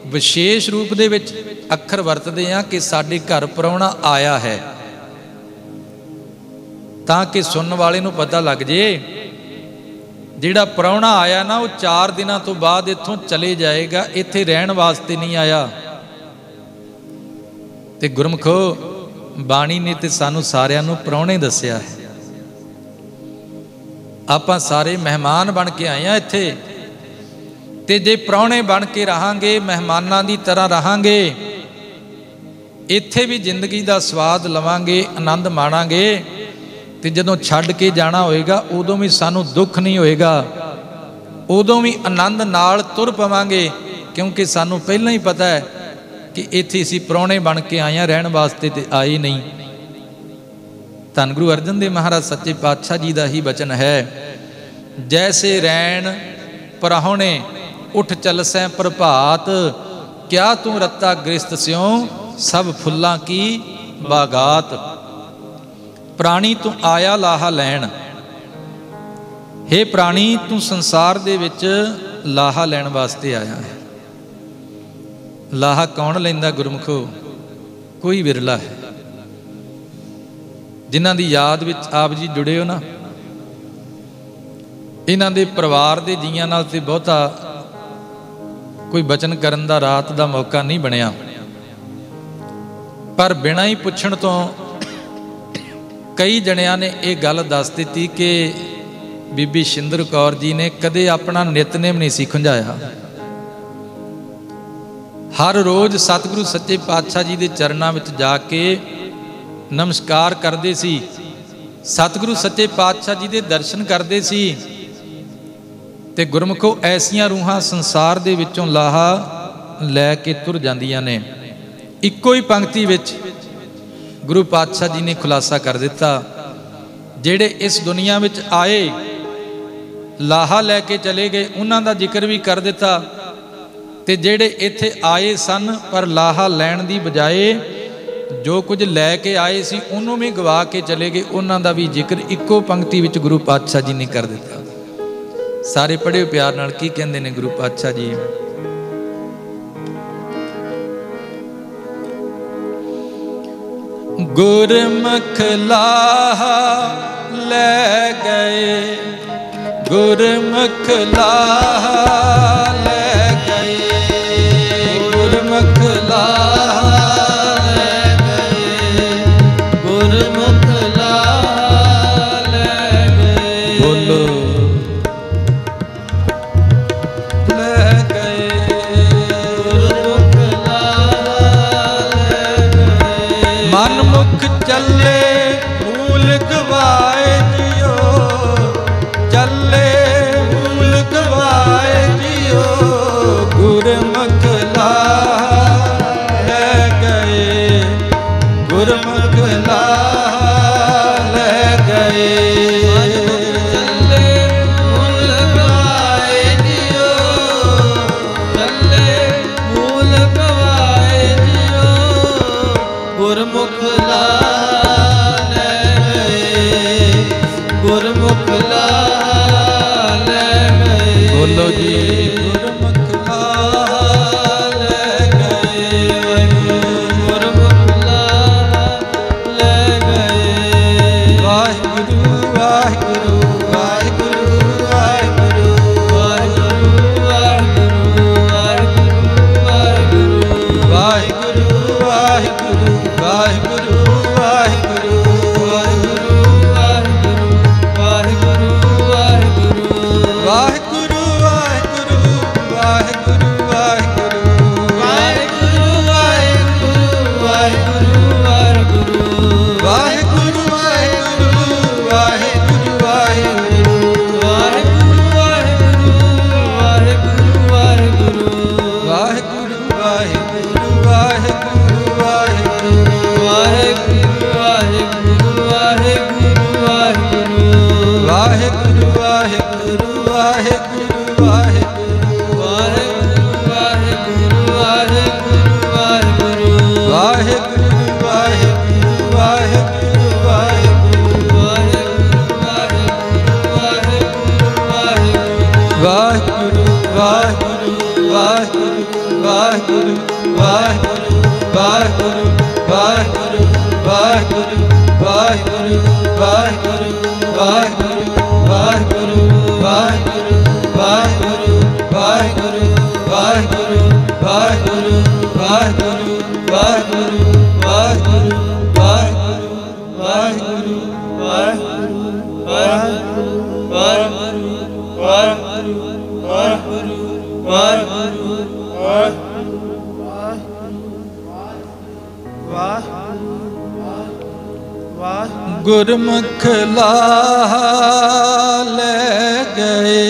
ਵਿਸ਼ੇਸ਼ ਰੂਪ ਦੇ ਵਿੱਚ ਅੱਖਰ ਵਰਤਦੇ ਹਾਂ ਕਿ ਸਾਡੇ ਘਰ ਪ੍ਰਾਹੁਣਾ ਆਇਆ ਹੈ, ਤਾਂ ਕਿ ਸੁਣਨ ਵਾਲੇ ਨੂੰ ਪਤਾ ਲੱਗ ਜੇ ਜਿਹੜਾ ਪ੍ਰਾਹੁਣਾ ਆਇਆ ਨਾ, ਉਹ 4 ਦਿਨਾਂ ਤੋਂ ਬਾਅਦ ਇੱਥੋਂ ਚਲੇ ਜਾਏਗਾ, ਇੱਥੇ ਰਹਿਣ ਵਾਸਤੇ ਨਹੀਂ ਆਇਆ। ਤੇ ਗੁਰਮੁਖੋ ਬਾਣੀ ਨੇ ਤੇ ਸਾਨੂੰ ਸਾਰਿਆਂ ਨੂੰ ਪ੍ਰਾਹੁਣੇ ਦੱਸਿਆ ਹੈ। ਆਪਾਂ ਸਾਰੇ ਮਹਿਮਾਨ ਬਣ ਕੇ ਆਏ ਆ ਇੱਥੇ, ਤੇ ਜੇ ਪ੍ਰਾਹੁਣੇ ਬਣ ਕੇ ਰਹਾਂਗੇ, ਮਹਿਮਾਨਾਂ ਦੀ ਤਰ੍ਹਾਂ ਰਹਾਂਗੇ, ਇੱਥੇ ਵੀ ਜ਼ਿੰਦਗੀ ਦਾ ਸਵਾਦ ਲਵਾਂਗੇ, ਆਨੰਦ ਮਾਣਾਂਗੇ, ਤੇ ਜਦੋਂ ਛੱਡ ਕੇ ਜਾਣਾ ਹੋਏਗਾ ਉਦੋਂ ਵੀ ਸਾਨੂੰ ਦੁੱਖ ਨਹੀਂ ਹੋਏਗਾ, ਉਦੋਂ ਵੀ ਆਨੰਦ ਨਾਲ ਤੁਰ ਪਵਾਂਗੇ, ਕਿਉਂਕਿ ਸਾਨੂੰ ਪਹਿਲਾਂ ਹੀ ਪਤਾ ਹੈ ਕਿ ਇੱਥੇ ਅਸੀਂ ਪ੍ਰਾਹੁਣੇ ਬਣ ਕੇ ਆਏ ਹਾਂ, ਰਹਿਣ ਵਾਸਤੇ ਤੇ ਆਏ ਨਹੀਂ। ਧੰਨ ਗੁਰੂ ਅਰਜਨ ਦੇਵ ਮਹਾਰਾਜ ਸੱਚੇ ਪਾਤਸ਼ਾਹ ਜੀ ਦਾ ਹੀ ਬਚਨ ਹੈ, ਜੈਸੇ ਰੈਣ ਪ੍ਰਾਹੁਣੇ ਉੱਠ ਚਲਸੈ ਪ੍ਰਭਾਤ, ਕਿਆ ਤੂੰ ਰੱਤਾ ਗ੍ਰਸਤ ਸਿਉ ਸਭ ਫੁੱਲਾਂ ਕੀ ਬਾਗਾਤ। ਪ੍ਰਾਣੀ ਤੂੰ ਆਇਆ ਲਾਹਾ ਲੈਣ। ਹੇ ਪ੍ਰਾਣੀ, ਤੂੰ ਸੰਸਾਰ ਦੇ ਵਿੱਚ ਲਾਹਾ ਲੈਣ ਵਾਸਤੇ ਆਇਆ ਹੈ। ਲਾਹਾ ਕੌਣ ਲੈਂਦਾ ਗੁਰਮੁਖੋ? ਕੋਈ ਵਿਰਲਾ ਹੈ। ਜਿਨ੍ਹਾਂ ਦੀ ਯਾਦ ਵਿੱਚ ਆਪ ਜੀ ਜੁੜੇ ਹੋ ਨਾ, इन्हां दे परिवार दे जीआं नाल ते बहुता कोई बचन करन दा रात दा मौका नहीं बनिया, पर बिना ही पुछण तो कई जणियां ने ये गल दस दित्ती कि बीबी शिंदर कौर जी ने कदे अपना नितनेम नहीं सी खुंझाया। हर रोज़ सतगुरु सच्चे पातशाह जी के चरणों में जाके नमस्कार करते सी, सतगुरु सच्चे पातशाह जी के दर्शन करते सी। ते गुरमुखो ऐसियां रूहां संसार दे विचों लाहा लैके तुर जांदियां ने। इक्को ही पंक्ति विच गुरु पातशाह जी ने खुलासा कर दिता, जेड़े इस दुनिया विच आए लाहा लैके चले गए उन्हां दा जिक्र भी कर दिता, ते जेड़े इत्थे आए सन पर लाहा लैण दी बजाए जो कुछ लैके आए सी उन्हों भी गवा के चले गए, उन्हां दा भी जिक्र इक्को पंक्ति विच गुरु पातशाह जी ने कर दिता। सारे पढ़ियो प्यार नाल की कहंदे ने गुरु पातशाह जी। गुरमुख लाहा ले गए, गुरमुख लाहा ले गए, गुरमुख लाहा ले गए, गुरमुख लाहा ले गए। बोलो ले गए, गुरमुख लाहा ले गए। मन मुख चले मूल गवाए जियो, चले मूल गवाए जियो, गुरमुख लाहा ले गए, गुरमुख लाहा ले गए। चले मूल गवाए जियो, चले मूल गवाए जियो, गुरमुख लाहा ले गए, गुरमुख लाहा ले गए। बोलो जी गुरमुख लाहा ले गए, गुरमुख लाहा ले गए। वाहिगुरु वाहिगुरु वाहिगुरु वाहिगुरु वाहिगुरु वाहिगुरु वाहिगुरु वाहिगुरु वाहिगुरु वाहिगुरु वाहिगुरु गुरमुख लाहा ले गए,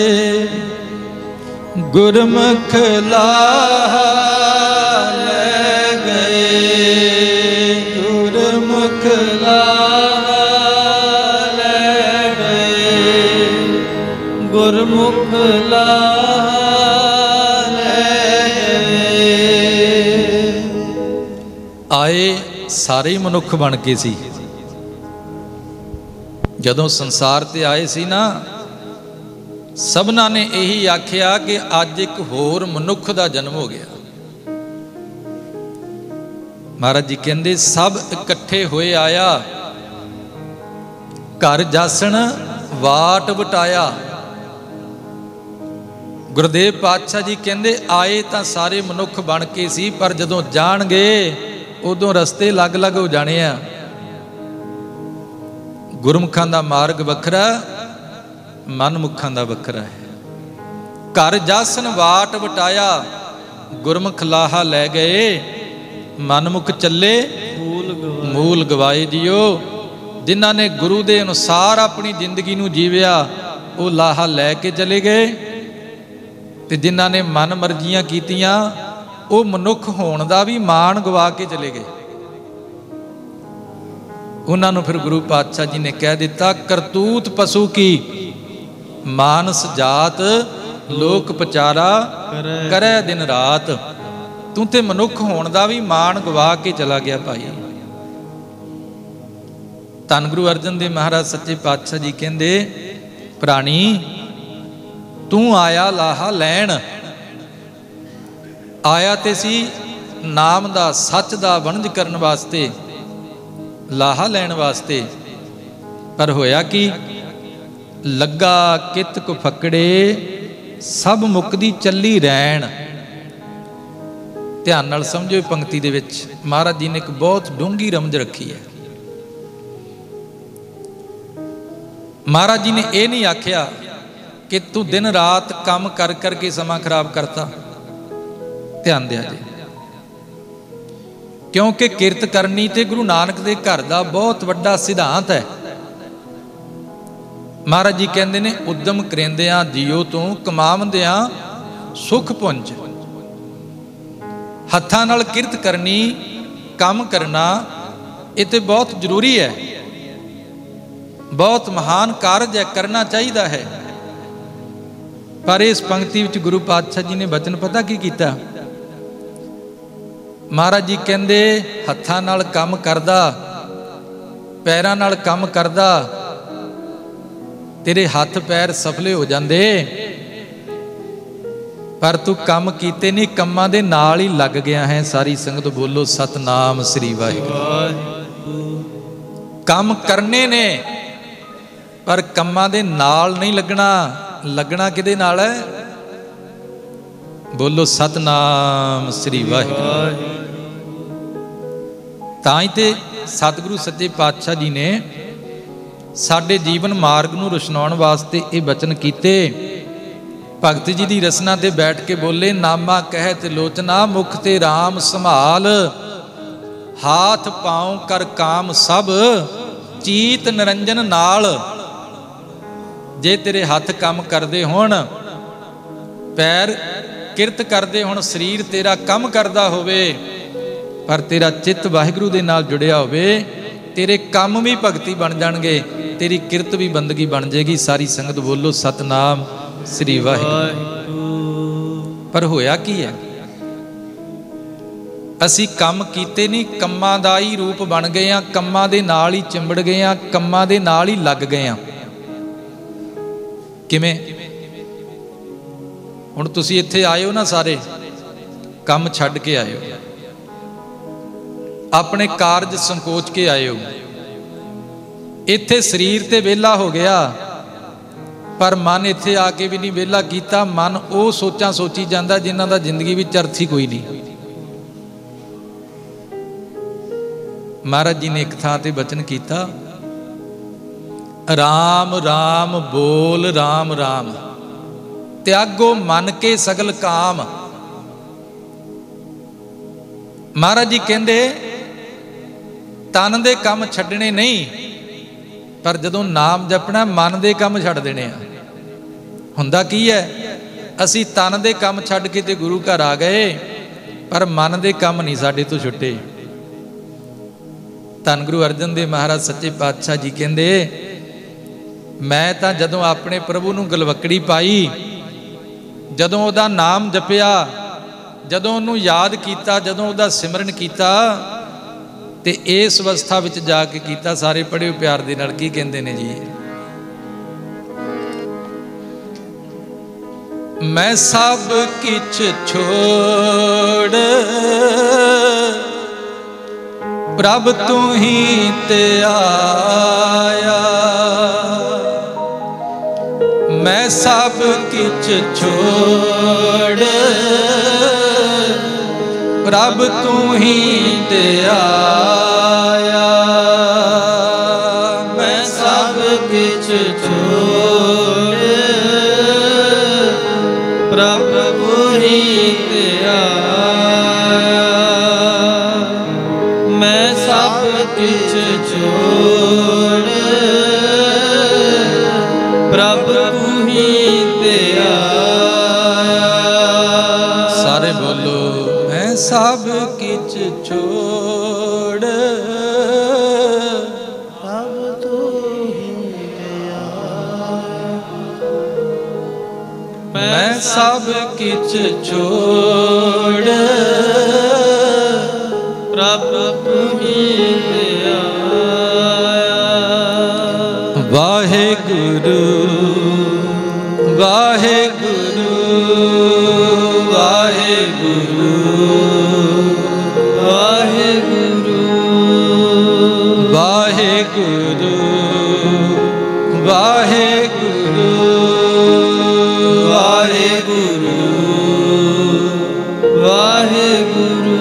गुरमुख लाहा ले गए, गुरमुख लाहा ले गए, गुरमुख लाहा ले गए। आए सारे मनुख बन के सी, जदों संसार ते आए सी ना, सबना ने यही आख्या कि अज एक होर मनुख दा जन्म हो गया। महाराज जी कहंदे सब इकट्ठे होए आया, घर जासन वाट वटाया, ਗੁਰਦੇਵ ਪਾਤਸ਼ਾਹ ਜੀ ਕਹਿੰਦੇ ਆਏ ਤਾਂ ਸਾਰੇ ਮਨੁੱਖ ਬਣ ਕੇ ਸੀ, ਪਰ ਜਦੋਂ ਜਾਣਗੇ ਉਦੋਂ ਰਸਤੇ ਅਲੱਗ-ਅਲੱਗ ਹੋ ਜਾਣੇ ਆ। ਗੁਰਮੁਖਾਂ ਦਾ ਮਾਰਗ ਵੱਖਰਾ, ਮਨਮੁਖਾਂ ਦਾ ਵੱਖਰਾ ਹੈ। ਘਰ ਜਾਸਨ ਵਾਟ ਵਟਾਇਆ, ਗੁਰਮੁਖ ਲਾਹਾ ਲੈ ਗਏ, ਮਨਮੁਖ ਚੱਲੇ ਮੂਲ ਗਵਾਏ ਜੀਓ। ਜਿਨ੍ਹਾਂ ਨੇ ਗੁਰੂ ਦੇ ਅਨੁਸਾਰ ਆਪਣੀ ਜ਼ਿੰਦਗੀ ਨੂੰ ਜੀਵਿਆ ਉਹ ਲਾਹਾ ਲੈ ਕੇ ਚਲੇ ਗਏ, ਤੇ ਜਿਨ੍ਹਾਂ ਨੇ ਮਨ ਮਰਜ਼ੀਆਂ ਕੀਤੀਆਂ ਉਹ ਮਨੁੱਖ ਹੋਣ ਦਾ ਵੀ ਮਾਣ ਗਵਾ ਕੇ ਚਲੇ ਗਏ। ਉਹਨਾਂ ਨੂੰ ਫਿਰ ਗੁਰੂ ਪਾਤਸ਼ਾਹ ਜੀ ਨੇ ਕਹਿ ਦਿੱਤਾ, ਕਰਤੂਤ ਪਸ਼ੂ ਕੀ ਮਾਨਸ ਜਾਤ, ਲੋਕ ਪਚਾਰਾ ਕਰੈ ਦਿਨ ਰਾਤ। ਤੂੰ ਤੇ ਮਨੁੱਖ ਹੋਣ ਦਾ ਵੀ ਮਾਣ ਗਵਾ ਕੇ ਚਲਾ ਗਿਆ ਭਾਈ। ਧੰਨ ਗੁਰੂ ਅਰਜਨ ਦੇਵ ਮਹਾਰਾਜ ਸੱਚੇ ਪਾਤਸ਼ਾਹ ਜੀ ਕਹਿੰਦੇ, ਪ੍ਰਾਣੀ ਤੂੰ ਆਇਆ ਲਾਹਾ ਲੈਣ, ਆਇਆ ਤੇ ਸੀ ਨਾਮ ਦਾ ਸੱਚ ਦਾ ਵਣਜ ਕਰਨ ਵਾਸਤੇ, ਲਾਹਾ ਲੈਣ ਵਾਸਤੇ। ਪਰ ਹੋਇਆ ਕੀ, ਲੱਗਾ ਕਿਤ ਕੋ ਫਕੜੇ, ਸਭ ਮੁਕਦੀ ਚੱਲੀ ਰਹਿਣ। ਧਿਆਨ ਨਾਲ ਸਮਝੋ ਪੰਕਤੀ ਦੇ ਵਿੱਚ ਮਹਾਰਾਜ ਜੀ ਨੇ ਇੱਕ ਬਹੁਤ ਡੂੰਘੀ ਰਮਜ ਰੱਖੀ ਹੈ। ਮਹਾਰਾਜ ਜੀ ਨੇ ਇਹ ਨਹੀਂ ਆਖਿਆ ਕਿ ਤੂੰ ਦਿਨ ਰਾਤ ਕੰਮ ਕਰ ਕਰਕੇ ਸਮਾਂ ਖਰਾਬ ਕਰਤਾ। ਧਿਆਨ ਦਿਆ ਜੀ, ਕਿਉਂਕਿ ਕਿਰਤ ਕਰਨੀ ਤੇ ਗੁਰੂ ਨਾਨਕ ਦੇ ਘਰ ਦਾ ਬਹੁਤ ਵੱਡਾ ਸਿਧਾਂਤ ਹੈ। ਮਹਾਰਾਜ ਜੀ ਕਹਿੰਦੇ ਨੇ, ਉਦਮ ਕਰਿੰਦਿਆਂ ਜੀਓ ਤੋਂ ਕਮਾਵੰਦਿਆਂ ਸੁਖ ਪੁੰਜ। ਹੱਥਾਂ ਨਾਲ ਕਿਰਤ ਕਰਨੀ, ਕੰਮ ਕਰਨਾ, ਇਹ ਤੇ ਬਹੁਤ ਜ਼ਰੂਰੀ ਹੈ, ਬਹੁਤ ਮਹਾਨ ਕਾਰਜ ਹੈ, ਕਰਨਾ ਚਾਹੀਦਾ ਹੈ। ਪਰ ਇਸ ਪੰਕਤੀ ਵਿੱਚ ਗੁਰੂ ਪਾਤਸ਼ਾਹ ਜੀ ਨੇ ਬਚਨ ਪਤਾ ਕੀ ਕੀਤਾ? ਮਹਾਰਾਜ ਜੀ ਕਹਿੰਦੇ, ਹੱਥਾਂ ਨਾਲ ਕੰਮ ਕਰਦਾ, ਪੈਰਾਂ ਨਾਲ ਕੰਮ ਕਰਦਾ, ਤੇਰੇ ਹੱਥ ਪੈਰ ਸਫਲੇ ਹੋ ਜਾਂਦੇ, ਪਰ ਤੂੰ ਕੰਮ ਕੀਤੇ ਨਹੀਂ, ਕੰਮਾਂ ਦੇ ਨਾਲ ਹੀ ਲੱਗ ਗਿਆ ਹੈ। ਸਾਰੀ ਸੰਗਤ ਬੋਲੋ ਸਤਨਾਮ ਸ੍ਰੀ ਵਾਹਿਗੁਰੂ। ਕੰਮ ਕਰਨੇ ਨੇ ਪਰ ਕੰਮਾਂ ਦੇ ਨਾਲ ਨਹੀਂ ਲੱਗਣਾ। ਲੱਗਣਾ ਕਿਹਦੇ ਨਾਲ ਹੈ? ਬੋਲੋ ਸਤਨਾਮ ਸ੍ਰੀ ਵਾਹਿਗੁਰੂ। ਤਾਂ ਹੀ ਤੇ ਸਤਿਗੁਰੂ ਸੱਚੇ ਪਾਤਸ਼ਾਹ ਜੀ ਨੇ ਸਾਡੇ ਜੀਵਨ ਮਾਰਗ ਨੂੰ ਰੁਸ਼ਨਾਉਣ ਵਾਸਤੇ ਇਹ ਬਚਨ ਕੀਤੇ। ਭਗਤ ਜੀ ਦੀ ਰਸਨਾ ਤੇ ਬੈਠ ਕੇ ਬੋਲੇ, ਨਾਮਾ ਕਹਿ ਤੇ ਲੋਚਨਾ, ਮੁਖ ਤੇ ਰਾਮ ਸੰਭਾਲ, ਹਾਥ ਪਾਉ ਕਰ ਕਾਮ ਸਭ, ਚੀਤ ਨਿਰੰਜਨ ਨਾਲ। ਜੇ ਤੇਰੇ ਹੱਥ ਕੰਮ ਕਰਦੇ ਹੋਣ, ਪੈਰ ਕਿਰਤ ਕਰਦੇ ਹੋਣ, ਸਰੀਰ ਤੇਰਾ ਕੰਮ ਕਰਦਾ ਹੋਵੇ, ਪਰ ਤੇਰਾ ਚਿੱਤ ਵਾਹਿਗੁਰੂ ਦੇ ਨਾਲ ਜੁੜਿਆ ਹੋਵੇ, ਤੇਰੇ ਕੰਮ ਵੀ ਭਗਤੀ ਬਣ ਜਾਣਗੇ, ਤੇਰੀ ਕਿਰਤ ਵੀ ਬੰਦਗੀ ਬਣ ਜਾਏਗੀ। ਸਾਰੀ ਸੰਗਤ ਬੋਲੋ ਸਤਨਾਮ ਸ੍ਰੀ ਵਾਹਿਗੁਰੂ। ਪਰ ਹੋਇਆ ਕੀ ਹੈ? ਅਸੀਂ ਕੰਮ ਕੀਤੇ ਨਹੀਂ, ਕੰਮਾਂ ਦਾ ਹੀ ਰੂਪ ਬਣ ਗਏ ਆ, ਕੰਮਾਂ ਦੇ ਨਾਲ ਹੀ ਚਿੰਬੜ ਗਏ ਆ, ਕੰਮਾਂ ਦੇ ਨਾਲ ਹੀ ਲੱਗ ਗਏ ਆ। ਕਿਵੇਂ? ਹੁਣ ਤੁਸੀਂ ਇੱਥੇ ਆਏ ਹੋ ਨਾ, ਸਾਰੇ ਕੰਮ ਛੱਡ ਕੇ ਆਏ ਹੋ, ਆਪਣੇ ਕਾਰਜ ਸੰਕੋਚ ਕੇ ਆਏ ਹੋ। ਇੱਥੇ ਸਰੀਰ ਤੇ ਵਿਹਲਾ ਹੋ ਗਿਆ, ਪਰ ਮਨ ਇੱਥੇ ਆ ਕੇ ਵੀ ਨਹੀਂ ਵਿਹਲਾ ਕੀਤਾ। ਮਨ ਉਹ ਸੋਚਾਂ ਸੋਚੀ ਜਾਂਦਾ ਜਿਨ੍ਹਾਂ ਦਾ ਜ਼ਿੰਦਗੀ ਵਿੱਚ ਅਰਥ ਹੀ ਕੋਈ ਨਹੀਂ। ਮਹਾਰਾਜ ਜੀ ਨੇ ਇੱਕ ਥਾਂ ਤੇ ਬਚਨ ਕੀਤਾ, ਰਾਮ ਰਾਮ ਬੋਲ ਰਾਮ ਰਾਮ, ਤਿਆਗੋ ਮਨ ਕੇ ਸਗਲ ਕਾਮ। ਮਹਾਰਾਜ ਜੀ ਕਹਿੰਦੇ ਤਨ ਦੇ ਕੰਮ ਛੱਡਣੇ ਨਹੀਂ, ਪਰ ਜਦੋਂ ਨਾਮ ਜਪਣਾ ਮਨ ਦੇ ਕੰਮ ਛੱਡ ਦੇਣੇ ਆ। ਹੁੰਦਾ ਕੀ ਹੈ? ਅਸੀਂ ਤਨ ਦੇ ਕੰਮ ਛੱਡ ਕੇ ਤੇ ਗੁਰੂ ਘਰ ਆ ਗਏ, ਪਰ ਮਨ ਦੇ ਕੰਮ ਨਹੀਂ ਸਾਡੇ ਤੋਂ ਛੁੱਟੇ। ਧੰਨ ਗੁਰੂ ਅਰਜਨ ਦੇਵ ਮਹਾਰਾਜ ਸੱਚੇ ਪਾਤਸ਼ਾਹ ਜੀ ਕਹਿੰਦੇ, ਮੈਂ ਤਾਂ ਜਦੋਂ ਆਪਣੇ ਪ੍ਰਭੂ ਨੂੰ ਗਲਵੱਕੜੀ ਪਾਈ, ਜਦੋਂ ਉਹਦਾ ਨਾਮ ਜਪਿਆ, ਜਦੋਂ ਉਹਨੂੰ ਯਾਦ ਕੀਤਾ, ਜਦੋਂ ਉਹਦਾ ਸਿਮਰਨ ਕੀਤਾ, ਤੇ ਇਸ ਅਵਸਥਾ ਵਿੱਚ ਜਾ ਕੇ ਕੀਤਾ। ਸਾਰੇ ਪੜ੍ਹਿਓ ਪਿਆਰ ਦੇ ਨਾਲ, ਕੀ ਕਹਿੰਦੇ ਨੇ ਜੀ? ਮੈਂ ਸਭ ਕਿਛ ਛੋੜ, ਪ੍ਰਭ ਤੂੰ ਹੀ ਤੇ ਆਇਆ, मैं सब किछ छोड़ प्रभ तू ही ते आया। मैं सब किछ छोड़ प्रभ तू ही ते आया। मैं सब किछ छोड़ प्रभ तू ही ते आया। सारे बोलो मैं सब किछ छोड़ प्रभ तू ही ते आया। मैं सब किछ छोड़ प्रभ तू ही ते आया। वाहेगुरु वाहेगुरु वाहेगुरु वाहेगुरु वाहेगुरु वाहेगुरु वाहेगुरु वाहेगुरु।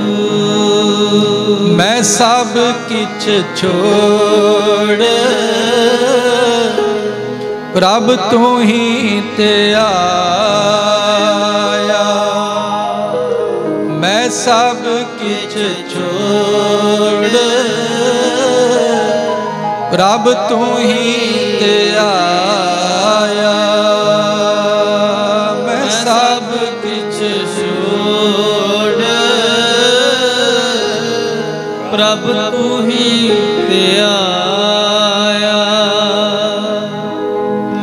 मैं सब किछ छोड़ प्रभ तू ही ते आया। मैं सब किछ छोड़ प्रभ तू ही ते आया। मैं सब किछ छोड़ प्रभ तू ही ते आया।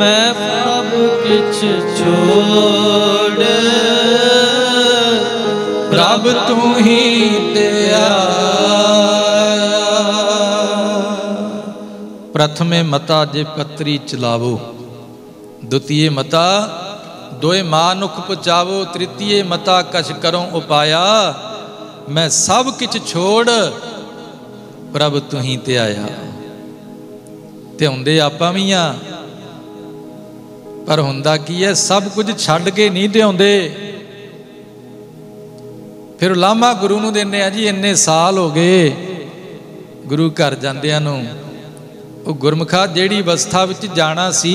मैं सब किछ छोड़ प्रभ तू ही ते आया। प्रथमे मता जे पत्री चलावो, द्वितीय मता दोए मानुख पचावो, तृतीय मता कछ करो उपाया। मैं सब किछ छोड़ प्रभ तू ही ते आया। ते हुंदे आपां भी आ, पर हुंदा की है सब कुछ छड्ड के नहीं ते आउंदे। फिर लामा गुरु नूं दिंदे आ जी, इन्ने साल हो गए गुरु घर जांदियां नूं। ਉਹ ਗੁਰਮੁਖਾ ਜਿਹੜੀ ਅਵਸਥਾ ਵਿੱਚ ਜਾਣਾ ਸੀ,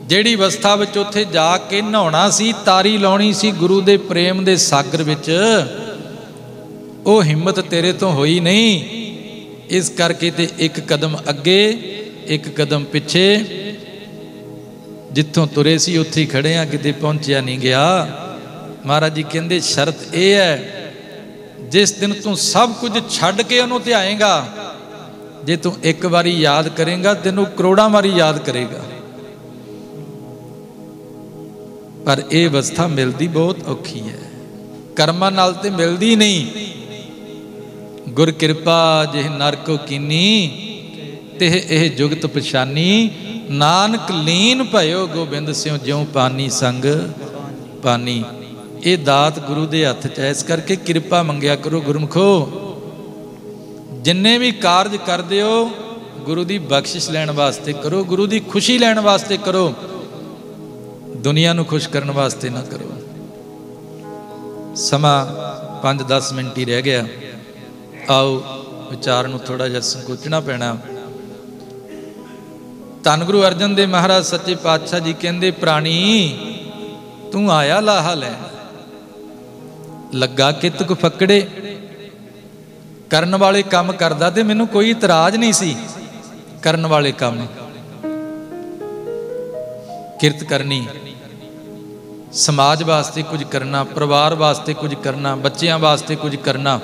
ਜਿਹੜੀ ਅਵਸਥਾ ਵਿੱਚ ਉੱਥੇ ਜਾ ਕੇ ਨਹਾਉਣਾ ਸੀ, ਤਾਰੀ ਲਾਉਣੀ ਸੀ ਗੁਰੂ ਦੇ ਪ੍ਰੇਮ ਦੇ ਸਾਗਰ ਵਿੱਚ, ਉਹ ਹਿੰਮਤ ਤੇਰੇ ਤੋਂ ਹੋਈ ਨਹੀਂ। ਇਸ ਕਰਕੇ ਤੇ ਇੱਕ ਕਦਮ ਅੱਗੇ ਇੱਕ ਕਦਮ ਪਿੱਛੇ, ਜਿੱਥੋਂ ਤੁਰੇ ਸੀ ਉੱਥੇ ਹੀ ਖੜੇ ਆ, ਕਿਤੇ ਪਹੁੰਚਿਆ ਨਹੀਂ ਗਿਆ। ਮਹਾਰਾਜ ਜੀ ਕਹਿੰਦੇ ਸ਼ਰਤ ਇਹ ਹੈ, ਜਿਸ ਦਿਨ ਤੂੰ ਸਭ ਕੁਝ ਛੱਡ ਕੇ ਉਹਨੂੰ ਧਿਆਏਂਗਾ, ਜੇ ਤੂੰ ਇੱਕ ਵਾਰੀ ਯਾਦ ਕਰੇਂਗਾ ਤੈਨੂੰ ਕਰੋੜਾਂ ਵਾਰੀ ਯਾਦ ਕਰੇਗਾ। ਪਰ ਇਹ ਅਵਸਥਾ ਮਿਲਦੀ ਬਹੁਤ ਔਖੀ ਹੈ, ਕਰਮਾਂ ਨਾਲ ਤੇ ਮਿਲਦੀ ਨਹੀਂ। ਗੁਰ ਕਿਰਪਾ ਜਿਹ ਨਰ ਕੋ ਕੀਨੀ, ਤੇ ਇਹ ਜੁਗਤ ਪਛਾਨੀ। ਨਾਨਕ ਲੀਨ ਭਇਓ ਗੋਬਿੰਦ ਸਿਉ, ਜਿਉ ਪਾਨੀ ਸੰਗ ਪਾਨੀ। ਇਹ ਦਾਤ ਗੁਰੂ ਦੇ ਹੱਥ 'ਚ ਹੈ। ਇਸ ਕਰਕੇ ਕਿਰਪਾ ਮੰਗਿਆ ਕਰੋ ਗੁਰਮੁਖੋ। ਜਿੰਨੇ ਵੀ ਕਾਰਜ ਕਰਦੇ ਹੋ ਗੁਰੂ ਦੀ ਬਖਸ਼ਿਸ਼ ਲੈਣ ਵਾਸਤੇ ਕਰੋ, ਗੁਰੂ ਦੀ ਖੁਸ਼ੀ ਲੈਣ ਵਾਸਤੇ ਕਰੋ, ਦੁਨੀਆ ਨੂੰ ਖੁਸ਼ ਕਰਨ ਵਾਸਤੇ ਨਾ ਕਰੋ। ਸਮਾਂ 5-10 ਮਿੰਟ ਹੀ ਰਹਿ ਗਿਆ। ਆਓ ਵਿਚਾਰ ਨੂੰ ਥੋੜਾ ਜਿਹਾ ਸੰਕੋਚਣਾ ਪੈਣਾ। ਧੰਨ ਗੁਰੂ ਅਰਜਨ ਦੇਵ ਮਹਾਰਾਜ ਸੱਚੇ ਪਾਤਸ਼ਾਹ ਜੀ ਕਹਿੰਦੇ, ਪ੍ਰਾਣੀ ਤੂੰ ਆਇਆ ਲਾਹਾ ਲੈ, ਲੱਗਾ ਕਿਤ ਕੁ ਫੱਕੜੇ। ਕਰਨ ਵਾਲੇ ਕੰਮ ਕਰਦਾ ਤੇ ਮੈਨੂੰ ਕੋਈ ਇਤਰਾਜ਼ ਨਹੀਂ ਸੀ। ਕਰਨ ਵਾਲੇ ਕੰਮ, ਕਿਰਤ ਕਰਨੀ, ਸਮਾਜ ਵਾਸਤੇ ਕੁਝ ਕਰਨਾ, ਪਰਿਵਾਰ ਵਾਸਤੇ ਕੁਝ ਕਰਨਾ, ਬੱਚਿਆਂ ਵਾਸਤੇ ਕੁਝ ਕਰਨਾ,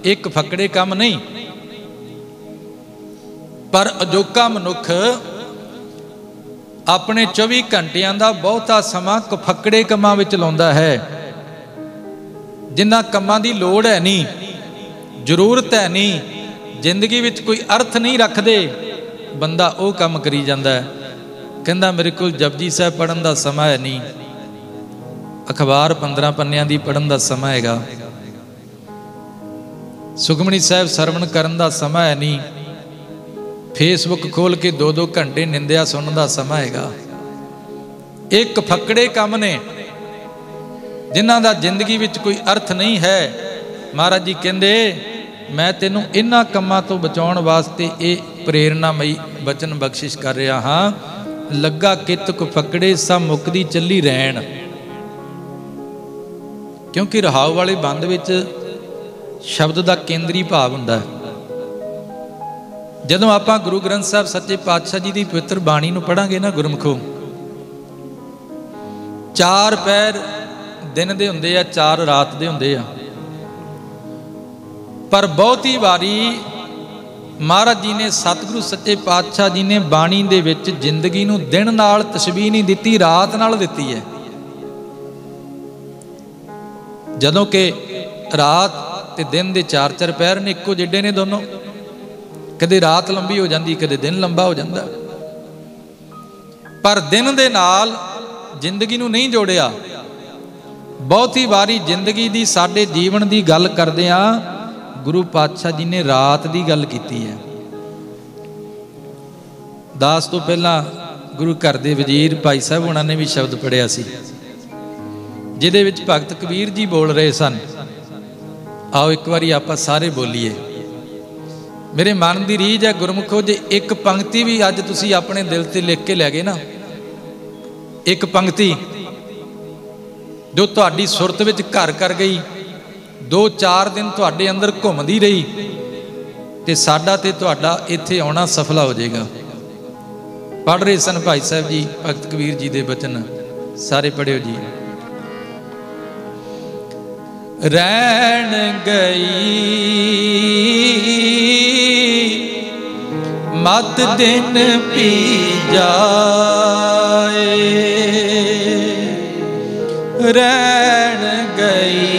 ਇੱਕ ਫੱਕੜੇ ਕੰਮ ਨਹੀਂ। ਪਰ ਅਜੋਕਾ ਮਨੁੱਖ ਆਪਣੇ 24 ਘੰਟਿਆਂ ਦਾ ਬਹੁਤਾ ਸਮਾਂ ਫੱਕੜੇ ਕੰਮਾਂ ਵਿੱਚ ਲਾਉਂਦਾ ਹੈ, ਜਿਨ੍ਹਾਂ ਕੰਮਾਂ ਦੀ ਲੋੜ ਹੈ ਨਹੀਂ, ਜ਼ਰੂਰਤ ਹੈ ਨਹੀਂ, ਜ਼ਿੰਦਗੀ ਵਿੱਚ ਕੋਈ ਅਰਥ ਨਹੀਂ ਰੱਖਦੇ, ਬੰਦਾ ਉਹ ਕੰਮ ਕਰੀ ਜਾਂਦਾ ਹੈ। ਕਹਿੰਦਾ ਮੇਰੇ ਕੋਲ ਜਪਜੀ ਸਾਹਿਬ ਪੜ੍ਹਨ ਦਾ ਸਮਾਂ ਹੈ ਨਹੀਂ, ਅਖਬਾਰ 15 ਪੰਨਿਆਂ ਦੀ ਪੜ੍ਹਨ ਦਾ ਸਮਾਂ ਹੈਗਾ, ਸੁਖਮਨੀ ਸਾਹਿਬ ਸਰਵਣ ਕਰਨ ਦਾ ਸਮਾਂ ਹੈ ਨਹੀਂ, फेसबुक खोल के 2-2 घंटे निंदिया सुनने का समा हैगा। एक फकड़े काम ने जिन्हां दा जिंदगी विच कोई अर्थ नहीं है। महाराज जी कहंदे मैं तेनों इन्हां कम्मां तो बचाउण वास्ते ये प्रेरणामयी बचन बख्शिश कर रहा हाँ। लगा कित को फकड़े सा मुकदी चली रैन। क्योंकि रहाव वाले बंद विच शब्द का केंद्री भाव हुंदा है। जदों आपां गुरु ग्रंथ साहब सच्चे पातशाह जी की पवित्र बाणी नूं पढ़ांगे ना गुरमुखो, 4 पैर दिन दे हुंदे आ, 4 रात दे हुंदे आ। पर बहुती वारी महाराज जी ने सतगुरु सच्चे पातशाह जी ने बाणी दे विच जिंदगी नूं दिन नाल तशबीह नहीं दिती, रात नाल दिती है। जदों कि रात ते दिन दे 4-4 पैर ने, इक्को जिड्डे ने दोनों। कदे रात लंबी हो जाती, कदे दिन लंबा हो जाता, पर दिन दे नाल जिंदगी नूं नहीं जोड़िया। बहुती वारी जिंदगी दी साडे जीवन दी गल करदिआं गुरु पातशाह जी ने रात दी गल कीती है। दास तो पहला गुरु घर दे वजीर भाई साहब उन्होंने ने भी शब्द पढ़िया सी, जिहदे विच भगत कबीर जी बोल रहे सन। आओ एक बारी आपां सारे बोलीए। मेरे मन की रीझ है गुरमुखो, जे एक पंक्ति भी अज तुसी अपने दिल ते लिख के लै गए ना, एक पंक्ति जो तुहाडी सुरत विच घर कर गई, 2-4 दिन तुहाडे अंदर घुमदी रही, ते साडा ते तुहाडा इत्थे आउणा सफला हो जाएगा। पढ़ रहे सन भाई साहब जी भगत कबीर जी दे बचन, सारे पढ़ियो जी। रैन गई मत दिन पी जाए, रैन गई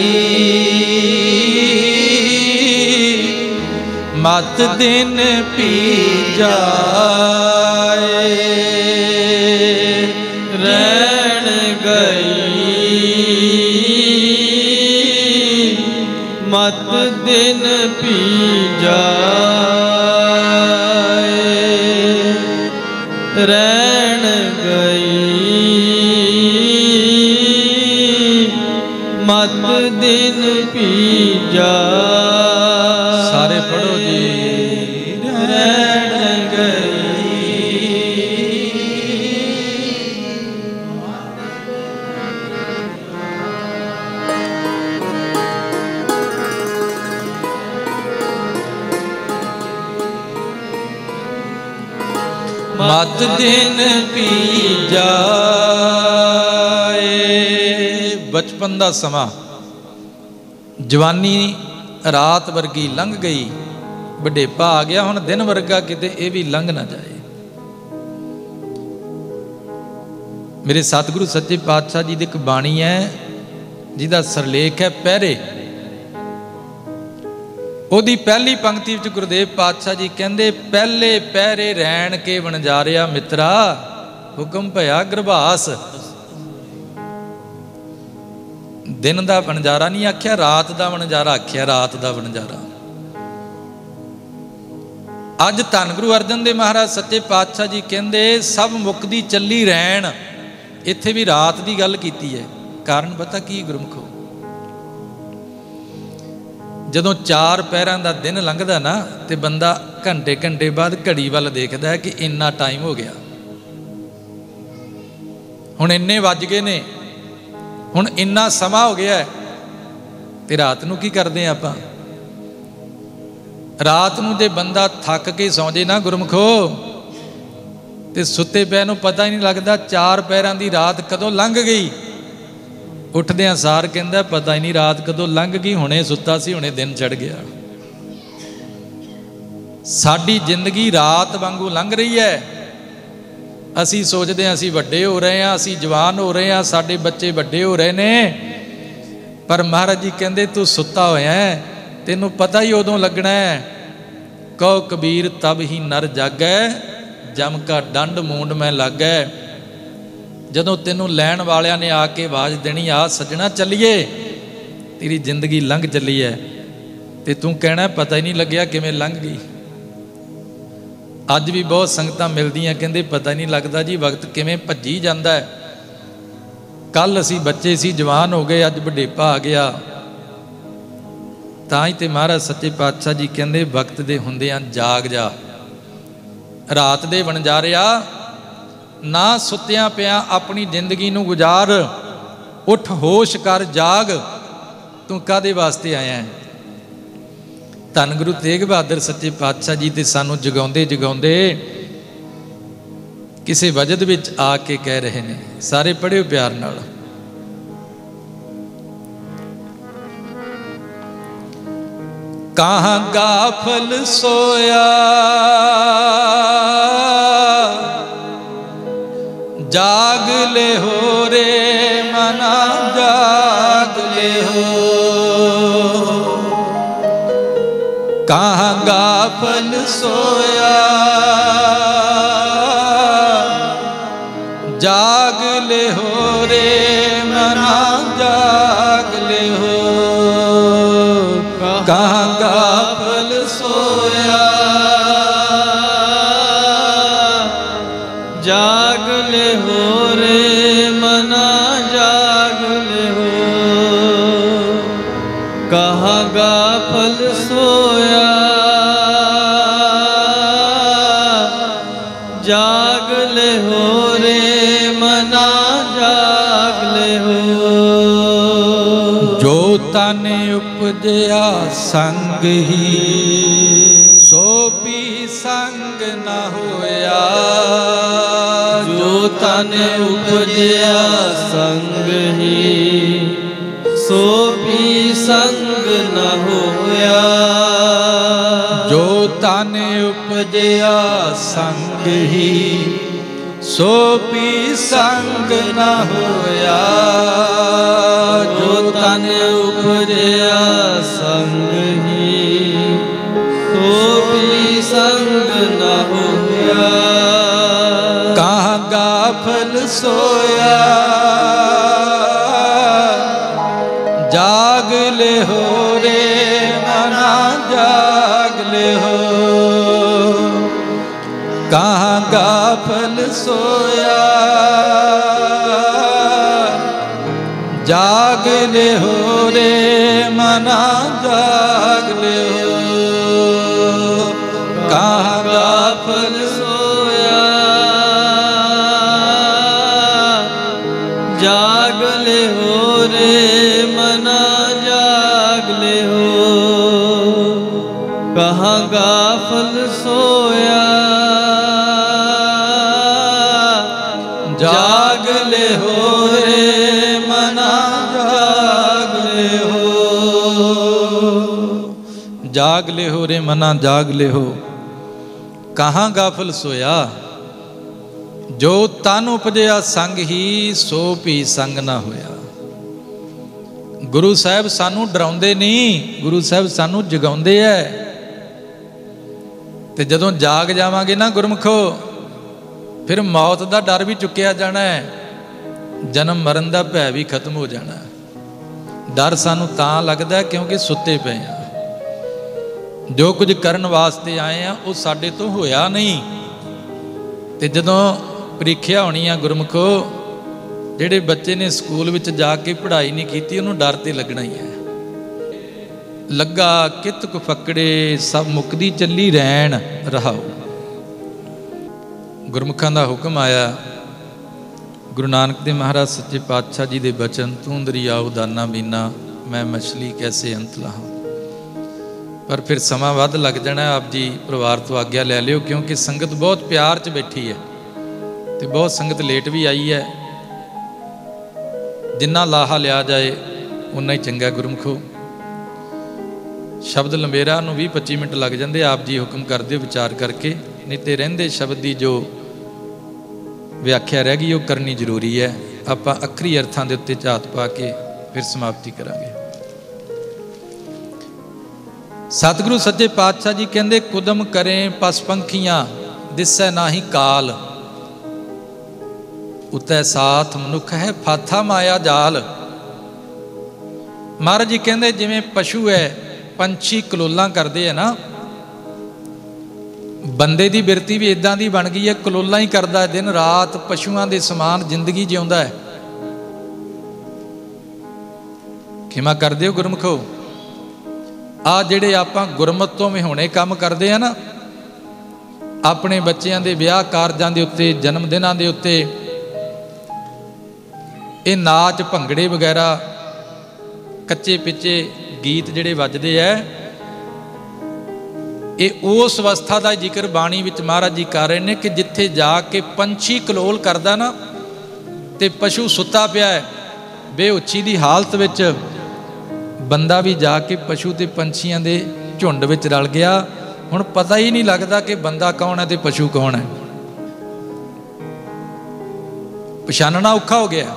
मत दिन पी जाए, रैन गई मत दिन पी जाए, रैन गई मत दिन पी जाए। सारे पढ़ो जी। रैन गई मत दिन पी जाए। बचपन का समा, जवानी रात वर्गी लंघ गई, वडेपा आ गया, हुण दिन वर्गा किते ये भी लंघ ना जाए। मेरे सतगुरु सच्चे पातशाह जी की एक बाणी है जिहदा सरलेख है पहरे। ਉਹਦੀ ਪਹਿਲੀ पंक्ति ਵਿੱਚ गुरुदेव पातशाह जी कहते पहले पहरे रैन के वणजारिया मित्रा हुक्म भया गरभास। दिन का वणजारा नहीं आख्या, रात का वणजारा आख्या, रात का वणजारा। अज धन गुरु अर्जन देव महाराज सच्चे पातशाह जी कहते सब मुकदी चली रैन, इत्थे भी रात की गल कीती है। कारण पता की गुरमुखो, जदों 4 पैरां दा दिन लंघदा ना ते बंदा घंटे घंटे बाद घड़ी वाल देखदा है कि इन्ना टाइम हो गया, हुण इन्ने वज गए ने, हुण इन्ना समा हो गया है। ते रात नूं की करदे आपां? रात नूं जे बंदा थक के सौ जे ना गुरमुखो, ते सुत्ते पै नूं पता ही नहीं लगदा 4 पैरां दी रात कदों लंघ गई। उठद्या सार कहता पता ही नहीं रात कदों लंघ गई, हुणे सुता सी हुणे दिन चढ़ गया। साडी जिंदगी रात वांगू लंघ रही है। असी सोचते हैं असी वड्डे हो रहे हैं, असी जवान हो रहे हैं, साडे बच्चे वड्डे हो रहे ने, पर महाराज जी कहते तू सुता होया है, तेनों पता ही उदों लगना है। कहो कबीर तब ही नर जागै, जम का डंड मूंड में लागै। जदों तेनों लैण वालियां ने आके आवाज़ देनी आ सजना चलीए, तेरी जिंदगी लंघ चली है, ते तू कहना पता ही नहीं लग्या किवें लंघ गई। अज भी बहुत संगतां मिलदियां, कहंदे पता नहीं लगता जी वक्त किवें भज्जी जांदा है। कल असीं बच्चे सी, जवान हो गए, अज वडेपा आ गया। तां ही ते महाराज सच्चे पातशाह जी कहंदे वक्त दे हुंदिआं जाग जा, रात दे वणजारिआ ना सुत्तिआं पिआं अपनी जिंदगी नूं गुजार, उठ होश कर जाग, तूं कादे वास्ते आया है। धन गुरु तेग बहादुर सच्चे पातशाह जी ते सानू जगाउंदे जगाउंदे किसी वजद विच आके कह रहे ने, सारे पढ़ियो प्यार नाल। कहाँ गाफल सोया जाग ले हो रे मना जाग ले हो, कहाँ गाफल सोया जाग ले हो रे मना जाग ले हो, कहाँ गाफल सोया जाग ले हो रे मना जाग ले हो, कहाँ गाफल सोया जाग ले हो रे मना जाग ले हो। जो तन उपजया संग ही सो भी संग न होया, जो तन उपजया संग ही सो भी संग न होया, जो तन उपजया संग ही सो भी संग न होया, जो तन उपजया संग ही सो भी संग न होया, कहाँ गाफल सोया जाग ले हो रे मना जाग ले हो, कहाँ गाफल सोया जाग ले हो रे मना जाग ले हो, कहाँ गाफल सोया जाग ले हो रे मना जाग ले हो, कहाँ गाफल सोया जाग ले हो रे मना जाग ले हो, जाग ले हो रे मना जाग ले हो, कहाँ गाफल सोया, जो तन उपजया संग ही सो भी संग ना होया। गुरु साहब सानू डराउंदे नहीं, गुरु साहब सानू जगाउंदे है। ते जदों जाग जावांगे ना गुरमुखो, फिर मौत का डर भी चुकिया जाना है, जन्म मरण का भय भी खत्म हो जाना है। डर सानू तां लगदा है क्योंकि सुते पे हैं, जो कुछ करन वास्ते आए हैं वो साडे तो होया नहीं। ते जदों ਪ੍ਰੀਖਿਆ होनी है गुरमुखो, ਜਿਹੜੇ ਬੱਚੇ ने स्कूल ਵਿੱਚ ਜਾ ਕੇ ਪੜ੍ਹਾਈ नहीं की, ਉਹਨੂੰ डर तो लगना ही है। ਲੱਗਾ ਕਿਤ ਕੁ ਫੱਕੜੇ सब मुकदी ਚੱਲੀ ਰਹਿਣ ਰਹਾਓ। ਗੁਰਮੁਖਾਂ ਦਾ ਹੁਕਮ ਆਇਆ, गुरु नानक देव महाराज सच्चे पातशाह जी के बचन, तू दरियाओ दाना बीना मैं मछली कैसे अंत लाहा। पर फिर समा वध लग जाना, आप जी परिवार तो आग्ञा ले लियो, क्योंकि संगत बहुत प्यार च बैठी है तो बहुत संगत लेट भी आई है। जिन्ना लाहा लिया जाए उन्ना ही चंगा गुरमुखो। शब्द लंबेरा नूं 20-25 मिनट लग जाते, आप जी हुक्म कर दिओ विचार करके, नहीं तो रहिंदे शब्द की जो व्याख्या रह गई वो करनी जरूरी है। आप अखरी अर्थां दे उत्ते झात पा के फिर समाप्ति करांगे। सतगुरु सच्चे पातशाह जी कहते, कुदम करें पस पंखियां दिसै नाही काल, उतै साथ मनुख है फाथा माया जाल। महाराज जी कहते जिमें पशु है, पंछी कलोलां करते हैं ना, ਬੰਦੇ ਦੀ ਬਿਰਤੀ ਵੀ ਇਦਾਂ ਦੀ ਬਣ ਗਈ ਹੈ, ਕਲੋਲਾਂ ਹੀ ਕਰਦਾ, ਦਿਨ ਰਾਤ ਪਸ਼ੂਆਂ ਦੇ ਸਮਾਨ ਜ਼ਿੰਦਗੀ ਜਿਉਂਦਾ ਹੈ। ਖਿਮਾ ਕਰਦੇ ਹੋ ਗੁਰਮੁਖੋ, ਆ ਜਿਹੜੇ ਆਪਾਂ ਗੁਰਮਤਿ ਤੋਂ ਵਿਹੂਣੇ ਕੰਮ ਕਰਦੇ ਆ ਨਾ, ਆਪਣੇ ਬੱਚਿਆਂ ਦੇ ਵਿਆਹ ਕਾਰਜਾਂ ਦੇ ਉੱਤੇ, ਜਨਮ ਦਿਨਾਂ ਦੇ ਉੱਤੇ ਇਹ ਨਾਚ ਭੰਗੜੇ ਵਗੈਰਾ ਕੱਚੇ ਪਿੱਚੇ ਗੀਤ ਜਿਹੜੇ ਵੱਜਦੇ ਐ, ਇਹ ਉਸ ਅਵਸਥਾ ਦਾ ਜ਼ਿਕਰ ਬਾਣੀ ਵਿੱਚ ਮਹਾਰਾਜ ਜੀ ਕਰ ਰਹੇ ਨੇ ਕਿ ਜਿੱਥੇ ਜਾ ਕੇ ਪੰਛੀ ਕਲੋਲ ਕਰਦਾ ਨਾ ਤੇ ਪਸ਼ੂ ਸੁੱਤਾ ਪਿਆ ਹੈ ਬੇਹੋਸ਼ੀ ਦੀ ਹਾਲਤ ਵਿੱਚ, ਬੰਦਾ ਵੀ ਜਾ ਕੇ ਪਸ਼ੂ ਤੇ ਪੰਛੀਆਂ ਦੇ ਝੁੰਡ ਵਿੱਚ ਰਲ ਗਿਆ। ਹੁਣ ਪਤਾ ਹੀ ਨਹੀਂ ਲੱਗਦਾ ਕਿ ਬੰਦਾ ਕੌਣ ਹੈ ਤੇ ਪਸ਼ੂ ਕੌਣ ਹੈ, ਪਛਾਣਨਾ ਔਖਾ ਹੋ ਗਿਆ।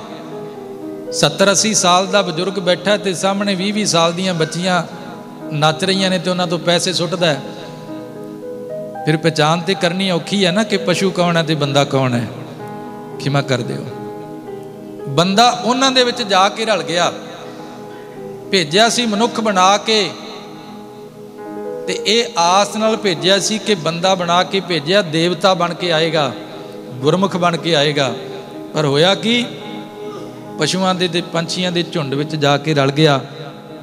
70-80 ਸਾਲ ਦਾ ਬਜ਼ੁਰਗ ਬੈਠਾ ਤੇ ਸਾਹਮਣੇ 20-20 ਸਾਲ ਦੀਆਂ ਬੱਚੀਆਂ ਨੱਚ ਰਹੀਆਂ ਨੇ ਤੇ ਉਹਨਾਂ ਤੋਂ ਪੈਸੇ ਸੁੱਟਦਾ ਹੈ, ਫਿਰ ਪਹਿਚਾਣ ਤੇ ਕਰਨੀ ਔਖੀ ਹੈ ਨਾ ਕਿ ਪਸ਼ੂ ਕੌਣ ਹੈ ਤੇ ਬੰਦਾ ਕੌਣ ਹੈ। ਖਿਮਾ ਕਰ ਦਿਓ। ਬੰਦਾ ਉਹਨਾਂ ਦੇ ਵਿੱਚ ਜਾ ਕੇ ਰਲ ਗਿਆ। ਭੇਜਿਆ ਸੀ ਮਨੁੱਖ ਬਣਾ ਕੇ, ਤੇ ਇਹ ਆਸ ਨਾਲ ਭੇਜਿਆ ਸੀ ਕਿ ਬੰਦਾ ਬਣਾ ਕੇ ਭੇਜਿਆ, ਦੇਵਤਾ ਬਣ ਕੇ ਆਏਗਾ, ਗੁਰਮੁਖ ਬਣ ਕੇ ਆਏਗਾ। ਪਰ ਹੋਇਆ ਕੀ, ਪਸ਼ੂਆਂ ਦੇ ਤੇ ਪੰਛੀਆਂ ਦੇ ਝੁੰਡ ਵਿੱਚ ਜਾ ਕੇ ਰਲ ਗਿਆ।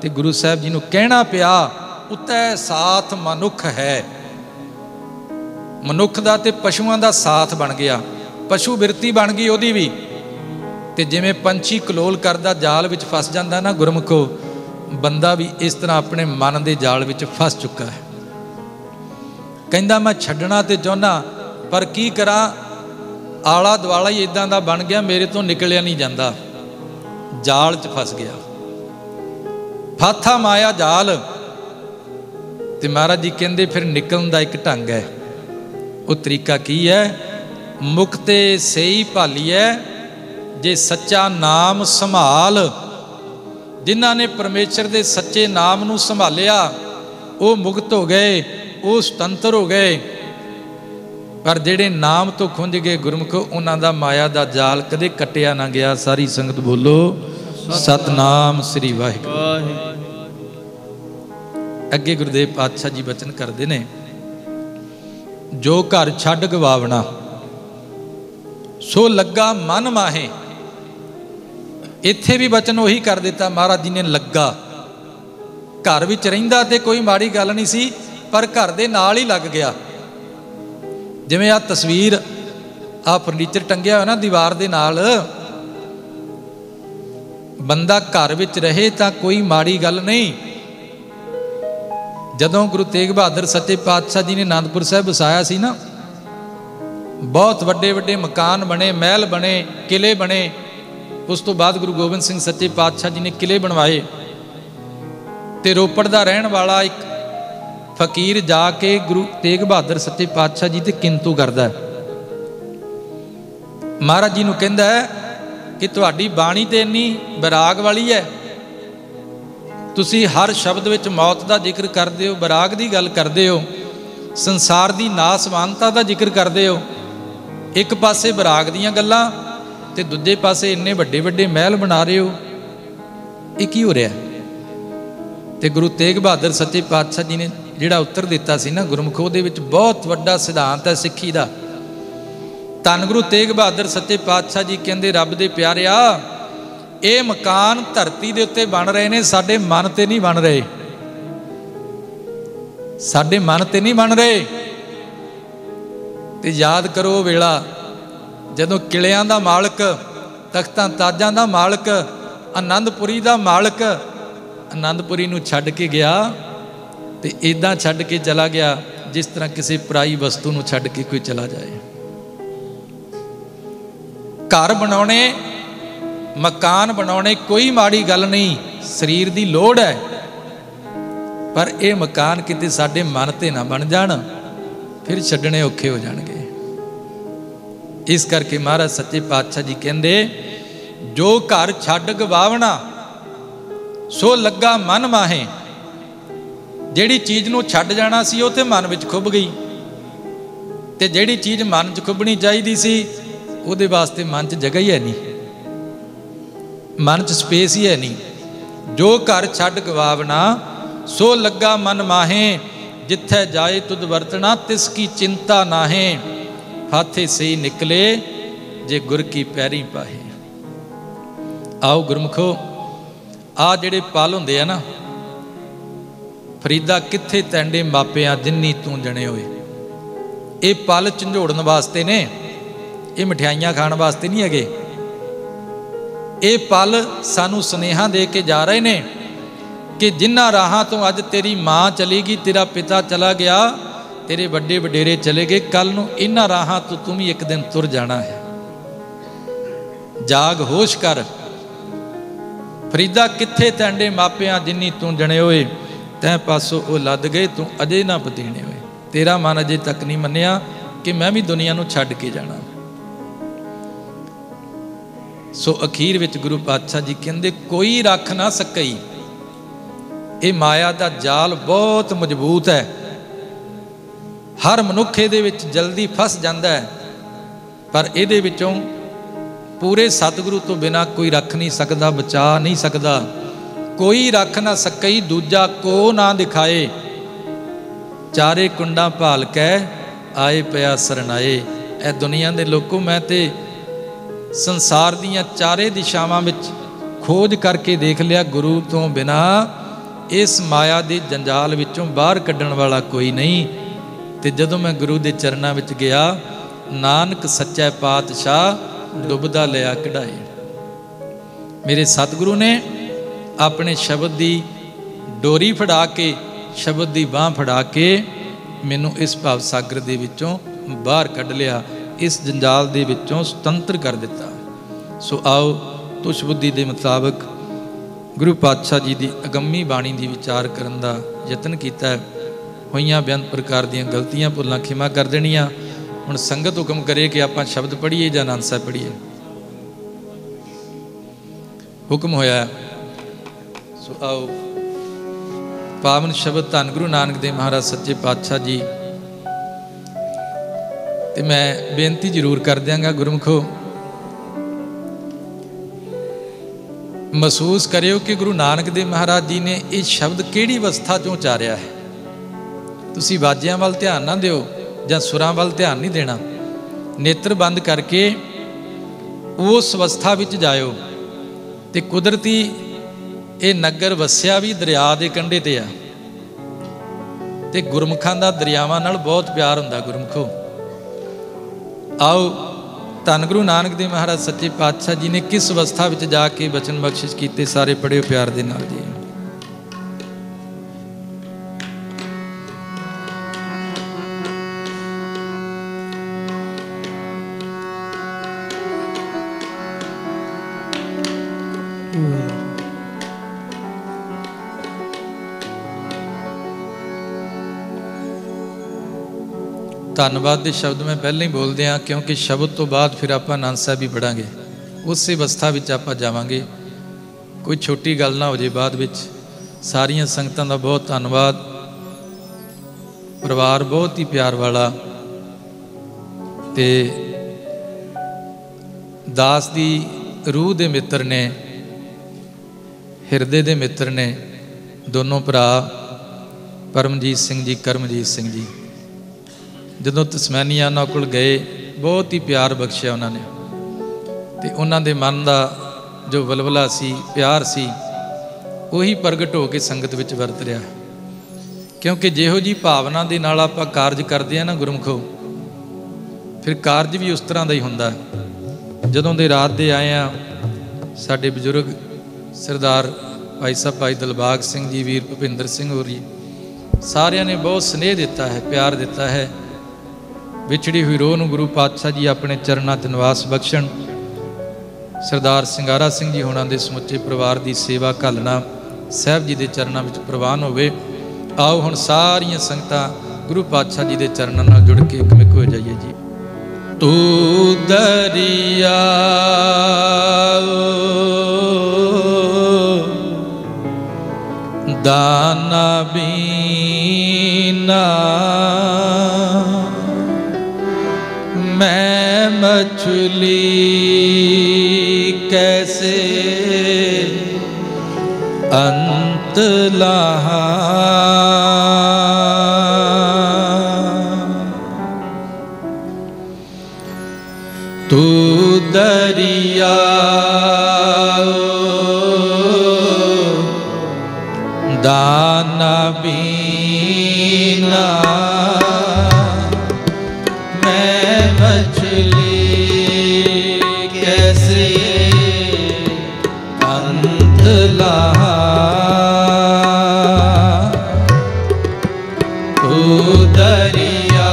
ਤੇ ਗੁਰੂ ਸਾਹਿਬ ਜੀ ਨੂੰ ਕਹਿਣਾ ਪਿਆ, ਉਤੈ ਸਾਥ ਮਨੁੱਖ ਹੈ। ਮਨੁੱਖ ਦਾ ਤੇ ਪਸ਼ੂਆਂ ਦਾ ਸਾਥ ਬਣ ਗਿਆ, ਪਸ਼ੂ ਬਿਰਤੀ ਬਣ ਗਈ ਉਹਦੀ ਵੀ। ਤੇ ਜਿਵੇਂ ਪੰਛੀ ਕਲੋਲ ਕਰਦਾ ਜਾਲ ਵਿੱਚ ਫਸ ਜਾਂਦਾ ਨਾ ਗੁਰਮੁਖੋ, ਬੰਦਾ ਵੀ ਇਸ ਤਰ੍ਹਾਂ ਆਪਣੇ ਮਨ ਦੇ ਜਾਲ ਵਿੱਚ ਫਸ ਚੁੱਕਾ ਹੈ। ਕਹਿੰਦਾ ਮੈਂ ਛੱਡਣਾ ਤੇ ਚਾਹੁੰਦਾ, ਪਰ ਕੀ ਕਰਾਂ, ਆਲਾ ਦੁਆਲਾ ਹੀ ਇਦਾਂ ਦਾ ਬਣ ਗਿਆ, ਮੇਰੇ ਤੋਂ ਨਿਕਲਿਆ ਨਹੀਂ ਜਾਂਦਾ, ਜਾਲ 'ਚ ਫਸ ਗਿਆ। ਫਾਥਾ ਮਾਇਆ ਜਾਲ। ਤੇ ਮਹਾਰਾਜ ਜੀ ਕਹਿੰਦੇ ਫਿਰ ਨਿਕਲਣ ਦਾ ਇੱਕ ਢੰਗ ਹੈ। ਉਹ ਤਰੀਕਾ ਕੀ ਹੈ? ਮੁਕਤੇ ਸਹੀ ਭਾਲੀਐ ਜੇ ਸੱਚਾ ਨਾਮ ਸੰਭਾਲ। ਜਿਨ੍ਹਾਂ ਨੇ ਪਰਮੇਸ਼ਰ ਦੇ ਸੱਚੇ ਨਾਮ ਨੂੰ ਸੰਭਾਲਿਆ ਉਹ ਮੁਕਤ ਹੋ ਗਏ, ਉਹ ਸੁਤੰਤਰ ਹੋ ਗਏ। ਪਰ ਜਿਹੜੇ ਨਾਮ ਤੋਂ ਖੁੰਝ ਗਏ ਗੁਰਮੁਖੋ, ਉਹਨਾਂ ਦਾ ਮਾਇਆ ਦਾ ਜਾਲ ਕਦੇ ਕੱਟਿਆ ਨਾ ਗਿਆ। ਸਾਰੀ ਸੰਗਤ ਬੋਲੋ ਸਤਨਾਮ ਸ੍ਰੀ ਵਾਹਿਗੁਰੂ। ਅੱਗੇ ਗੁਰਦੇਵ ਪਾਤਸ਼ਾਹ ਜੀ ਬਚਨ ਕਰਦੇ ਨੇ, ਜੋ ਘਰ ਛੱਡ ਗਵਾਵਣਾ ਸੋ ਲੱਗਾ ਮਨ ਮਾਹੇ। ਇੱਥੇ ਵੀ ਬਚਨ ਉਹੀ ਕਰ ਦਿੱਤਾ ਮਹਾਰਾਜ ਜੀ ਨੇ, ਲੱਗਾ। ਘਰ ਵਿੱਚ ਰਹਿੰਦਾ ਤੇ ਕੋਈ ਮਾੜੀ ਗੱਲ ਨਹੀਂ ਸੀ, ਪਰ ਘਰ ਦੇ ਨਾਲ ਹੀ ਲੱਗ ਗਿਆ। ਜਿਵੇਂ ਆਹ ਤਸਵੀਰ, ਆਹ ਫਰਨੀਚਰ ਟੰਗਿਆ ਹੋਇਆ ਨਾ ਦੀਵਾਰ ਦੇ ਨਾਲ, ਬੰਦਾ ਘਰ ਵਿੱਚ ਰਹੇ ਤਾਂ ਕੋਈ ਮਾੜੀ ਗੱਲ ਨਹੀਂ। ਜਦੋਂ ਗੁਰੂ ਤੇਗ ਬਹਾਦਰ ਸੱਚੇ ਪਾਤਸ਼ਾਹ ਜੀ ਨੇ ਅਨੰਦਪੁਰ ਸਾਹਿਬ ਵਸਾਇਆ ਸੀ ਨਾ, ਬਹੁਤ ਵੱਡੇ ਵੱਡੇ ਮਕਾਨ ਬਣੇ, ਮਹਿਲ ਬਣੇ, ਕਿਲੇ ਬਣੇ। ਉਸ ਤੋਂ ਬਾਅਦ ਗੁਰੂ ਗੋਬਿੰਦ ਸਿੰਘ ਸੱਚੇ ਪਾਤਸ਼ਾਹ ਜੀ ਨੇ ਕਿਲੇ ਬਣਵਾਏ। ਤੇ ਰੋਪੜ ਦਾ ਰਹਿਣ ਵਾਲਾ ਇੱਕ ਫਕੀਰ ਜਾ ਕੇ ਗੁਰੂ ਤੇਗ ਬਹਾਦਰ ਸੱਚੇ ਪਾਤਸ਼ਾਹ ਜੀ ਤੇ ਕਿੰਤੂ ਕਰਦਾ, ਮਹਾਰਾਜ ਜੀ ਨੂੰ ਕਹਿੰਦਾ ਕਿ ਤੁਹਾਡੀ ਬਾਣੀ ਤੇ ਇੰਨੀ ਬੈਰਾਗ ਵਾਲੀ ਹੈ, ਤੁਸੀਂ ਹਰ ਸ਼ਬਦ ਵਿੱਚ ਮੌਤ ਦਾ ਜ਼ਿਕਰ ਕਰਦੇ ਹੋ, ਬੈਰਾਗ ਦੀ ਗੱਲ ਕਰਦੇ ਹੋ, ਸੰਸਾਰ ਦੀ ਨਾਸਵਾਨਤਾ ਦਾ ਜ਼ਿਕਰ ਕਰਦੇ ਹੋ। ਇੱਕ ਪਾਸੇ ਬੈਰਾਗ ਦੀਆਂ ਗੱਲਾਂ ਤੇ ਦੂਜੇ ਪਾਸੇ ਇੰਨੇ ਵੱਡੇ ਵੱਡੇ ਮਹਿਲ ਬਣਾ ਰਹੇ ਹੋ, ਇਹ ਕੀ ਹੋ ਰਿਹਾ? ਤੇ ਗੁਰੂ ਤੇਗ ਬਹਾਦਰ ਸੱਚੇ ਪਾਤਸ਼ਾਹ ਜੀ ਨੇ ਜਿਹੜਾ ਉੱਤਰ ਦਿੱਤਾ ਸੀ ਨਾ ਗੁਰਮੁਖ, ਉਹਦੇ ਵਿੱਚ ਬਹੁਤ ਵੱਡਾ ਸਿਧਾਂਤ ਹੈ ਸਿੱਖੀ ਦਾ। ਧੰਨ ਗੁਰੂ ਤੇਗ ਬਹਾਦਰ ਸੱਚੇ ਪਾਤਸ਼ਾਹ ਜੀ ਕਹਿੰਦੇ, ਰੱਬ ਦੇ ਪਿਆਰਿਆ, ਇਹ ਮਕਾਨ ਧਰਤੀ ਦੇ ਉੱਤੇ ਬਣ ਰਹੇ ਨੇ, ਸਾਡੇ ਮਨ ਤੇ ਨਹੀਂ ਬਣ ਰਹੇ, ਸਾਡੇ ਮਨ ਤੇ ਨਹੀਂ ਬਣ ਰਹੇ। ਤੇ ਯਾਦ ਕਰੋ ਵੇਲਾ ਜਦੋਂ ਕਿਲਿਆਂ ਦਾ ਮਾਲਕ, ਤਖਤਾਂ ਤਾਜਾਂ ਦਾ ਮਾਲਕ, ਆਨੰਦਪੁਰੀ ਦਾ ਮਾਲਕ ਆਨੰਦਪੁਰੀ ਨੂੰ ਛੱਡ ਕੇ ਗਿਆ। ਤੇ ਇਦਾਂ ਛੱਡ ਕੇ ਚਲਾ ਗਿਆ ਜਿਸ ਤਰ੍ਹਾਂ ਕਿਸੇ ਪਰਾਈ ਵਸਤੂ ਨੂੰ ਛੱਡ ਕੇ ਕੋਈ ਚਲਾ ਜਾਏ। ਘਰ ਬਣਾਉਣੇ, ਮਕਾਨ ਬਣਾਉਣੇ ਕੋਈ ਮਾੜੀ ਗੱਲ ਨਹੀਂ, ਸਰੀਰ ਦੀ ਲੋੜ ਹੈ, ਪਰ ਇਹ ਮਕਾਨ ਕਿਤੇ ਸਾਡੇ ਮਨ ਤੇ ਨਾ ਬਣ ਜਾਣ, ਫਿਰ ਛੱਡਣੇ ਔਖੇ ਹੋ ਜਾਣਗੇ। ਇਸ ਕਰਕੇ ਮਹਾਰਾਜ ਸੱਚੇ ਪਾਤਸ਼ਾਹ ਜੀ ਕਹਿੰਦੇ, ਜੋ ਘਰ ਛੱਡ ਗਵਾਵਣਾ ਸੋ ਲੱਗਾ ਮਨ ਮਾਹੇ। ਜਿਹੜੀ ਚੀਜ਼ ਨੂੰ ਛੱਡ ਜਾਣਾ ਸੀ ਉਹ ਤੇ ਮਨ ਵਿੱਚ ਖੁੱਭ ਗਈ, ਤੇ ਜਿਹੜੀ ਚੀਜ਼ ਮਨ 'ਚ ਖੁੱਭਣੀ ਚਾਹੀਦੀ ਸੀ ਉਹਦੇ ਵਾਸਤੇ ਮਨ 'ਚ ਜਗ੍ਹਾ ਹੀ ਹੈ ਨਹੀਂ, ਮਨ 'ਚ ਸਪੇਸ ਹੀ ਹੈ ਨਹੀਂ। ਜੋ ਘਰ ਛੱਡ ਗਵਾਵਣਾ ਸੋ ਲੱਗਾ ਮਨ ਮਾਹੇ, जिथै जाए तुद वर्तना तिसकी चिंता नाहे, हाथे से ही निकले जे गुर की पैरी पाहे। आओ गुरमुखो, आ जिहड़े पल हुंदे आ ना, फरीदा कित्थे तैंडे मापिया जिन्नी तू जने होए, ये पल झंझोड़न वास्ते ने, ये मठियाइयां खाण वास्ते नहीं हैगे। ये पल सानू सुनेहा दे के जा रहे ने कि जिन्हां राहां तो अज तेरी माँ चली गई, तेरा पिता चला गया, तेरे वड्डे वडेरे चले गए, कल नूं इन्हां राहां तो तुम भी एक दिन तुर जाना है। जाग होश कर फरीदा, कित्थे तैंडे मापिया जिन्नी तू जने होए, तैं पासों वो लद गए, तू अजे ना पतीने होए। तेरा मन अजे तक नहीं मन्निया कि मैं भी दुनिया नूं छड्ड के जाना। सो अखीर विच गुरु पातशाह जी कहंदे, कोई रख ना सकई। ये माया का जाल बहुत मजबूत है, हर मनुख इहदे विच जल्दी फस जाता है, पर इहदे विचों पूरे सतगुरु तो बिना कोई रख नहीं सकता, बचा नहीं सकता। कोई रख ना सकई, दूजा को ना दिखाए, चारे कुंडा भाल कै आए पिया सरनाए। ए दुनिया के लोगों, मैं तो संसार दीयां चारे दिशावां विच खोज करके देख लिया, गुरु तो बिना इस माया के जंजाल विचों बाहर कड्ढण वाला कोई नहीं। तो जदों मैं गुरु के चरणों विच गया, नानक सच्चा पातशाह डुबदा लिया कढ़ाए। मेरे सतगुरु ने अपने शब्द की डोरी फड़ा के, शब्द की बांह फड़ा के मैनू इस भाव सागर दे विचों बाहर कढ़ लिया, इस जंजाल दे विचों सुतंत्र कर दिता। सो आओ तुष बुद्धि के मुताबिक गुरु पातशाह जी की अगम्मी बाणी की विचार करने का यतन किया। होइयां बेअंत प्रकार दीयां गलतियां भुलां खिमा कर देनियां। हुण संगत हुक्म करे कि आपां शब्द पढ़ीए जां आनंद साहिब पढ़ीए। हुक्म होया, सो आओ पावन शब्द धन गुरु नानक देव महाराज सच्चे पातशाह जी। तो मैं बेनती जरूर कर देंगा, गुरमुखो महसूस करियो कि गुरु नानक देव महाराज जी ने ये शब्द किहड़ी अवस्था चों उचारिया है। तुसीं वाजियां वाल ध्यान ना दिओ जां सुरां वाल ध्यान नहीं देना, नेत्र बंद करके उस अवस्था विच जाओ। ते कुदरती ये नगर वसिया भी दरिया के कंढे ते आ, ते गुरमुखां दा दरियावां नाल बहुत प्यार हुंदा। गुरमुखो आओ धन गुरु नानक देव महाराज सच्चे पातशाह जी ने किस अवस्था में जाके बचन बख्शिश किए, सारे पढ़ियो प्यार दे नाल जी। धन्यवाद के शब्द मैं पहले ही बोल दिया, क्योंकि शब्द तो बाद फिर आप आनंद साहब भी पढ़ांगे, उस अवस्था में आप जावांगे। कोई छोटी गल ना हो जाए बाद विच। सारिया संगतां दा बहुत धन्यवाद। परिवार बहुत ही प्यार वाला, ते दास दी रूह दे मित्र ने, हिरदे दे मित्र ने दोनों भरा परमजीत सिंह जी, करमजीत सिंह जी। जदों तस्मैनिया उन्होंने कोल गए, बहुत ही प्यार बख्शिया उन्होंने, तो उन्होंने मन का जो वलवला सी, प्यार सी, वही प्रगट हो के संगत विच वरत रहा। क्योंकि जिहो जी भावना के नाल आपां कारज करते हैं ना गुरमुखो, फिर कारज भी उस तरह का ही हुंदा। जदों दे रात दे आए हैं, साडे बजुर्ग सरदार भाई साहब भाई दिलबाग सिंह जी, वीर भुपिंदर सिंह होर जी, सारियां ने बहुत स्नेह दिता है, प्यार दिता है। विछड़ी हुई रोह नूं गुरु पातशाह जी अपने चरणों च निवास बख्शण। सरदार सिंगारा सिंह जी होना दे समुचे परिवार की सेवा घालना साहब जी के चरणों में प्रवान होवे। आओ हुण सारियां संगतां गुरु पातशाह जी के चरणों नाल जुड़ के एकमिक हो जाइए जी। तू दरिया दाना बीना, मैं मछली कैसे अंत लाहा। दाना बीना मैं मछली कैसे अंत लाहा, तू दरिया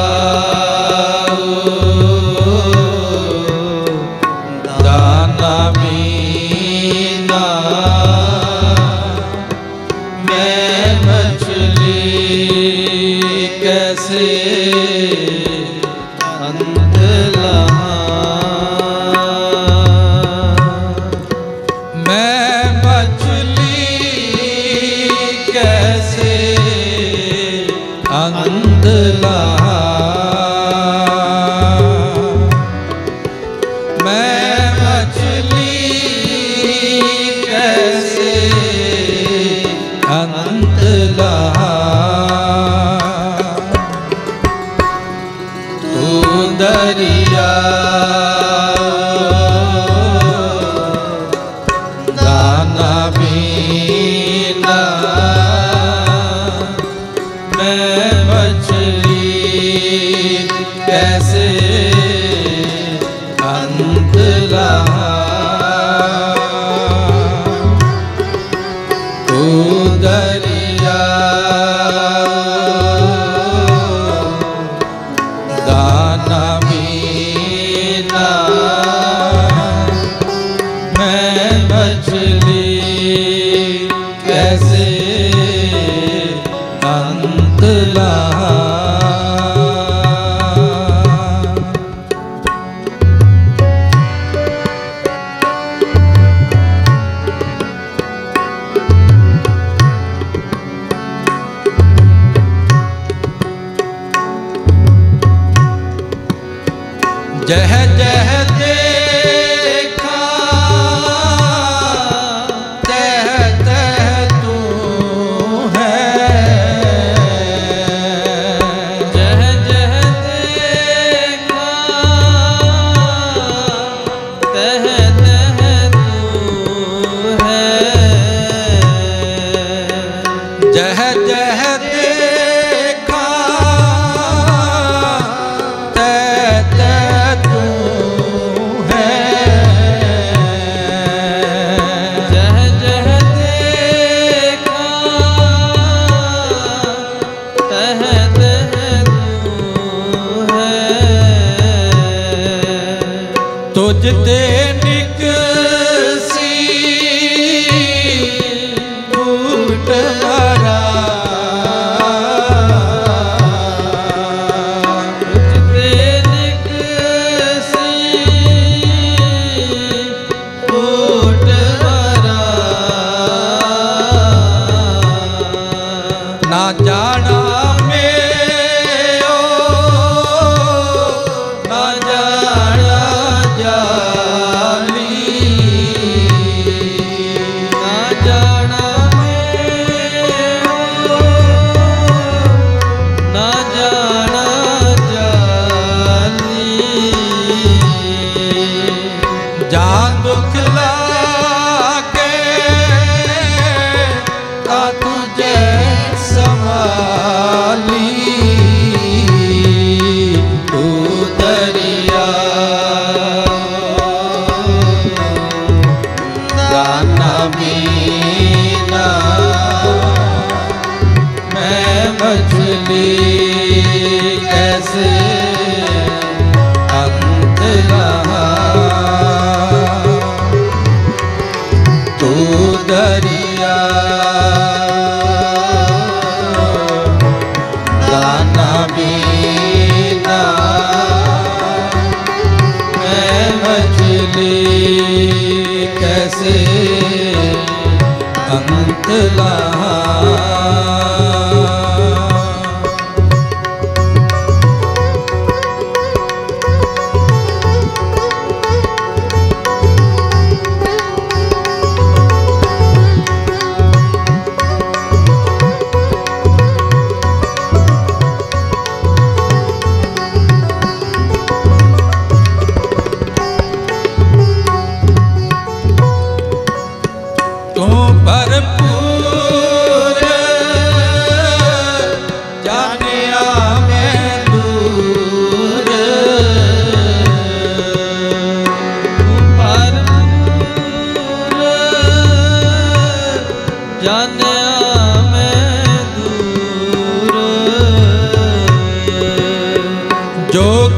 दाना बीना मैं मछली कैसे अंत लाहा, मैं मछली कैसे अंत लाहा, मैं मछली कैसे अंत लाहा, तू दरिया दाना बीना मैं मछली कैसे अंत लाहा, तू दरिया दाना बीना मैं मछली कैसे अंत लाहा। जह जह देखा तह तह तू है, जह जह देखा तह तह तू है, जह जह देखा तह तह तू है, जह जह देखा तह तह तू है, तुझ ते निकसी फूट मारा, तुझते निकसी फूट मारा, ना जाना में ओ ना जाना जाली, ना जाना में ना जाना जाली, जान दुख लागे ता तुझे संभाली, तू दरिया दाना बीना मैं मछली कैसे अंत लाहा, तू दरिया दाना बीना मैं मछली कैसे अंत लाहा। तू भरपूर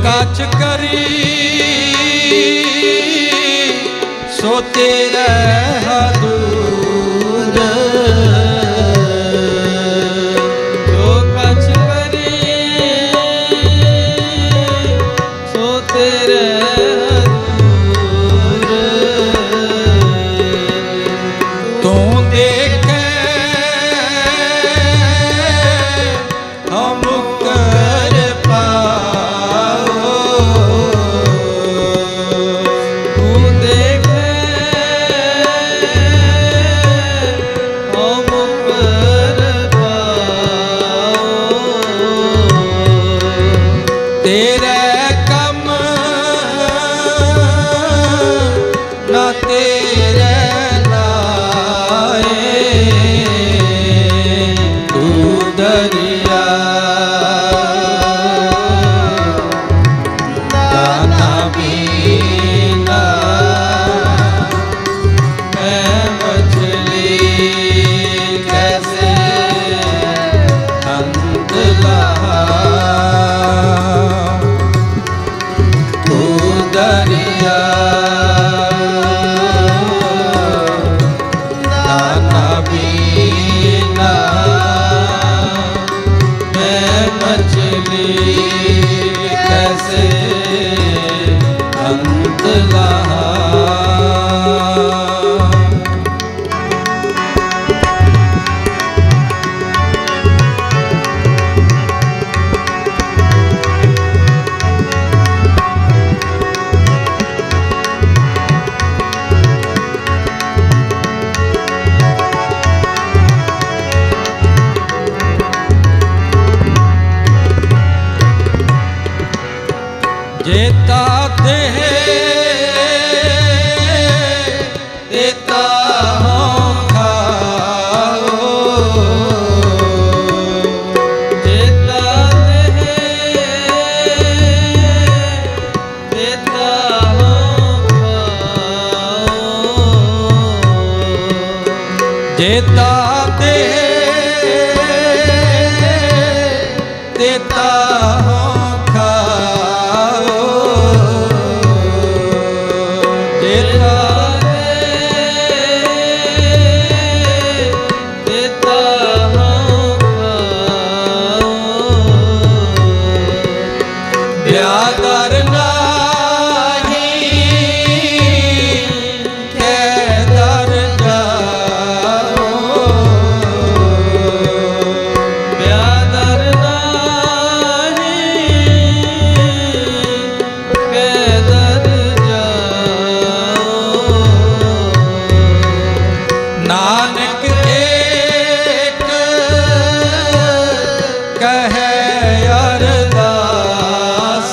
कछ करी सो तेरे दूर, जो कछ करी सो तेरे दूर, तू देखे हम कर पाओ, तू देखे हम कर पाओ, तेरे कम ना तेरे लाए, तू दरिया दाना पीना, मैं मछली कैसे अंत लहा, तू दरिया दाना पीना, मैं मछली कैसे अंत लहा। जेता देह देता हूँ खाओ, जेता देह देता हूँ खाओ, जेता देह देता हूँ खाओ, जेता देता हूँ खाओ, ब्यादर नाही कैदर जाओ, ब्यादर नाही कैदर जाओ, नानक एक कहे अरदास,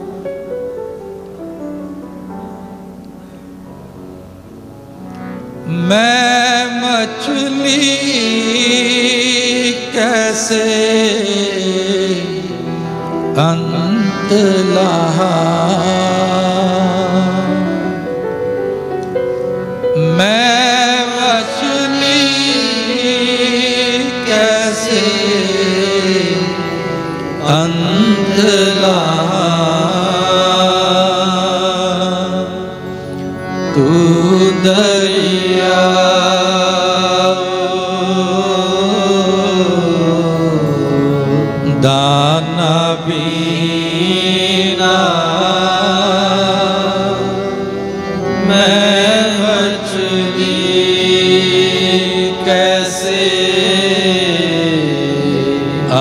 मैं मछली कैसे अंत लहा, मैं मछली कैसे अंत लहा, तू दरिया दाना बीना, मैं मछली कैसे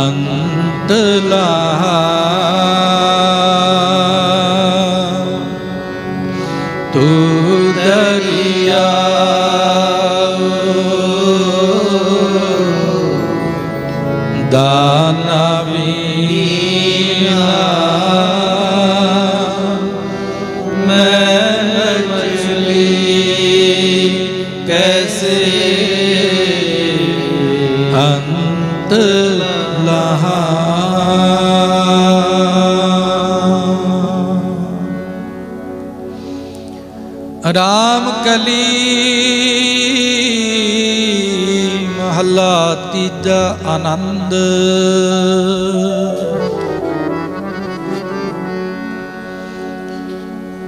अंत लहा, तू दरिया दाना बीना, मैं मछली कैसे अंत लहा। राम कली महला तीजा आनंद,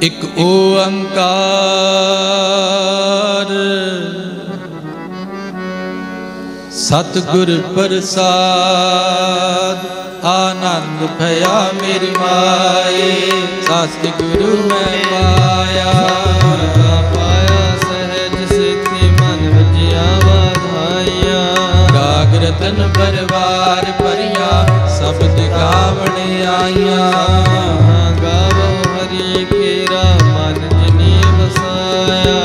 एक ओंकार सतगुर प्रसाद, आनंद भया मेरी माए, सतगुरु मैं पाया, पाया सहज सिद्धि मन वजिया वाधाइया, राग रतन परवार परिया, शब्द गावण आइया, गावो हरि केरा मन जिनी वसाया,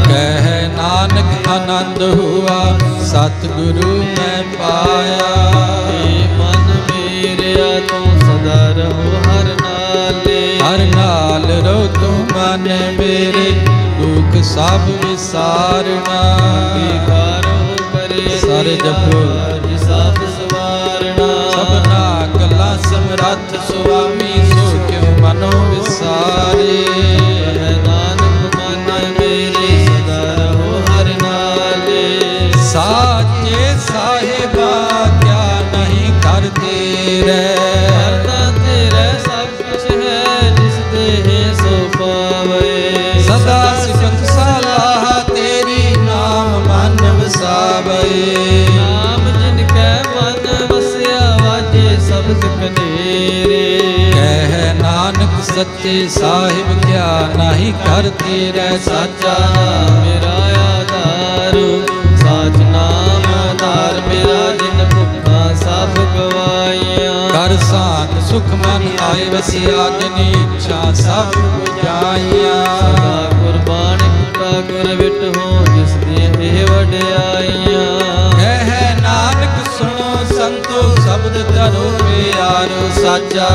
कह नानक आनंद हुआ सतगुरु मैं पाया, मन मेरा तू सदा रहो हर नाले, हर नाल रो तू मन मेरे, दुख सब विसारना, विकारो परे सारे जपो सब सवारना, सबना कला समरथ सुआमी, सो क्यों मनो विसारे, नानक मन मेरे सदा रहो हर नाले, साचे साहिबा क्या नहीं करते रे, करता तेरा सब कुछ है जिस देह सो पावे, सदा सिफत सलाह तेरी नाम मन वसावे, नाम जिनके मन वसिया वाजे शब्द कनेरे, कह नानक सच्चे साहिब क्या नहीं करते रे, साचा मेरा आधारो, साच नाम आधार मेरा, जिन भुखा सब गवाइया, कर साथ सुख मन आए वसिया, जिनी इच्छा सब बुझाइया, सदा कुर्बान कुटा गुर विट हो जिस दे वड्याइया, कह नानक सुनो संतो शब्द धरो प्यारो, साचा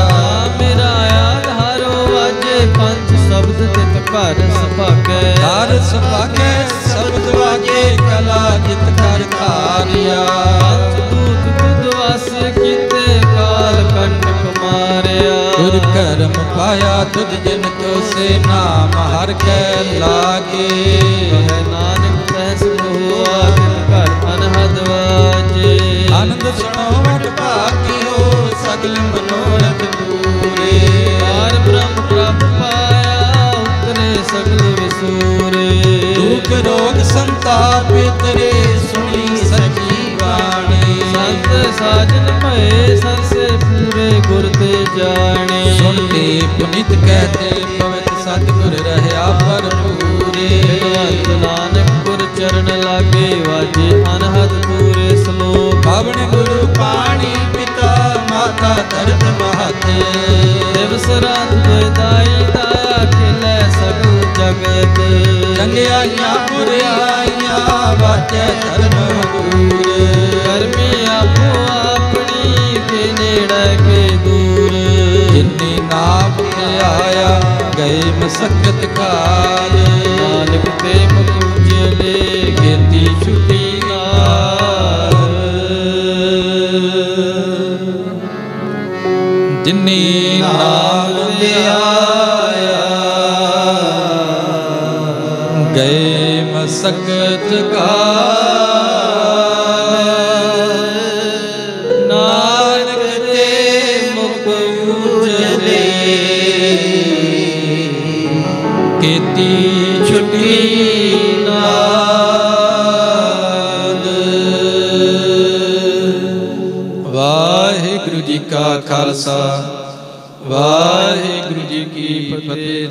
मेरा आधारो वाजे पंच शब्द तित घर सभागे, हर सभागे शब्द वागे कला जित कर धारिया, दूत बुध वास कीते काल कंटक मारिया, तुर कर्म पाया तुझ जिन तो से नाम हर के लागे, कह नानक तैस बहुआ तित घर अनहद वाजे, आनंद सुनो वट भागियो सगल मनोरथ पूरे, पार ब्रह्म प्राप्त पाया उतरे सगल विसूरे, दुख रोग संताप तेरे सुनी सची वाणी, संत साजन भय सरसे पूरे गुर ते जाने, सुनते पुनित कहते पवित सतगुर रहया भरपूरे, भगवंत नानक गुर चरण लागे वाजे अनहद पूरे श्लोक, पावन गुरु पाणी पिता माता धरत महत, दिवस रात दाई दाया खिलै सगल जगत, जंगियाइया बुराइयां वाचे धर्म दूर, कर्मी आपो अपनी के नेड़े के दूर, जिन्नी नाम ते आया गए मसक्कत काल, नानक ते मुख उजले जिन्नी नाम ध्याया गए मसकत काल। नानक ते मुख उजले केती छुटी नाद। वाहिगुरु जी का खालसा वाहिगुरु जी की फतेह।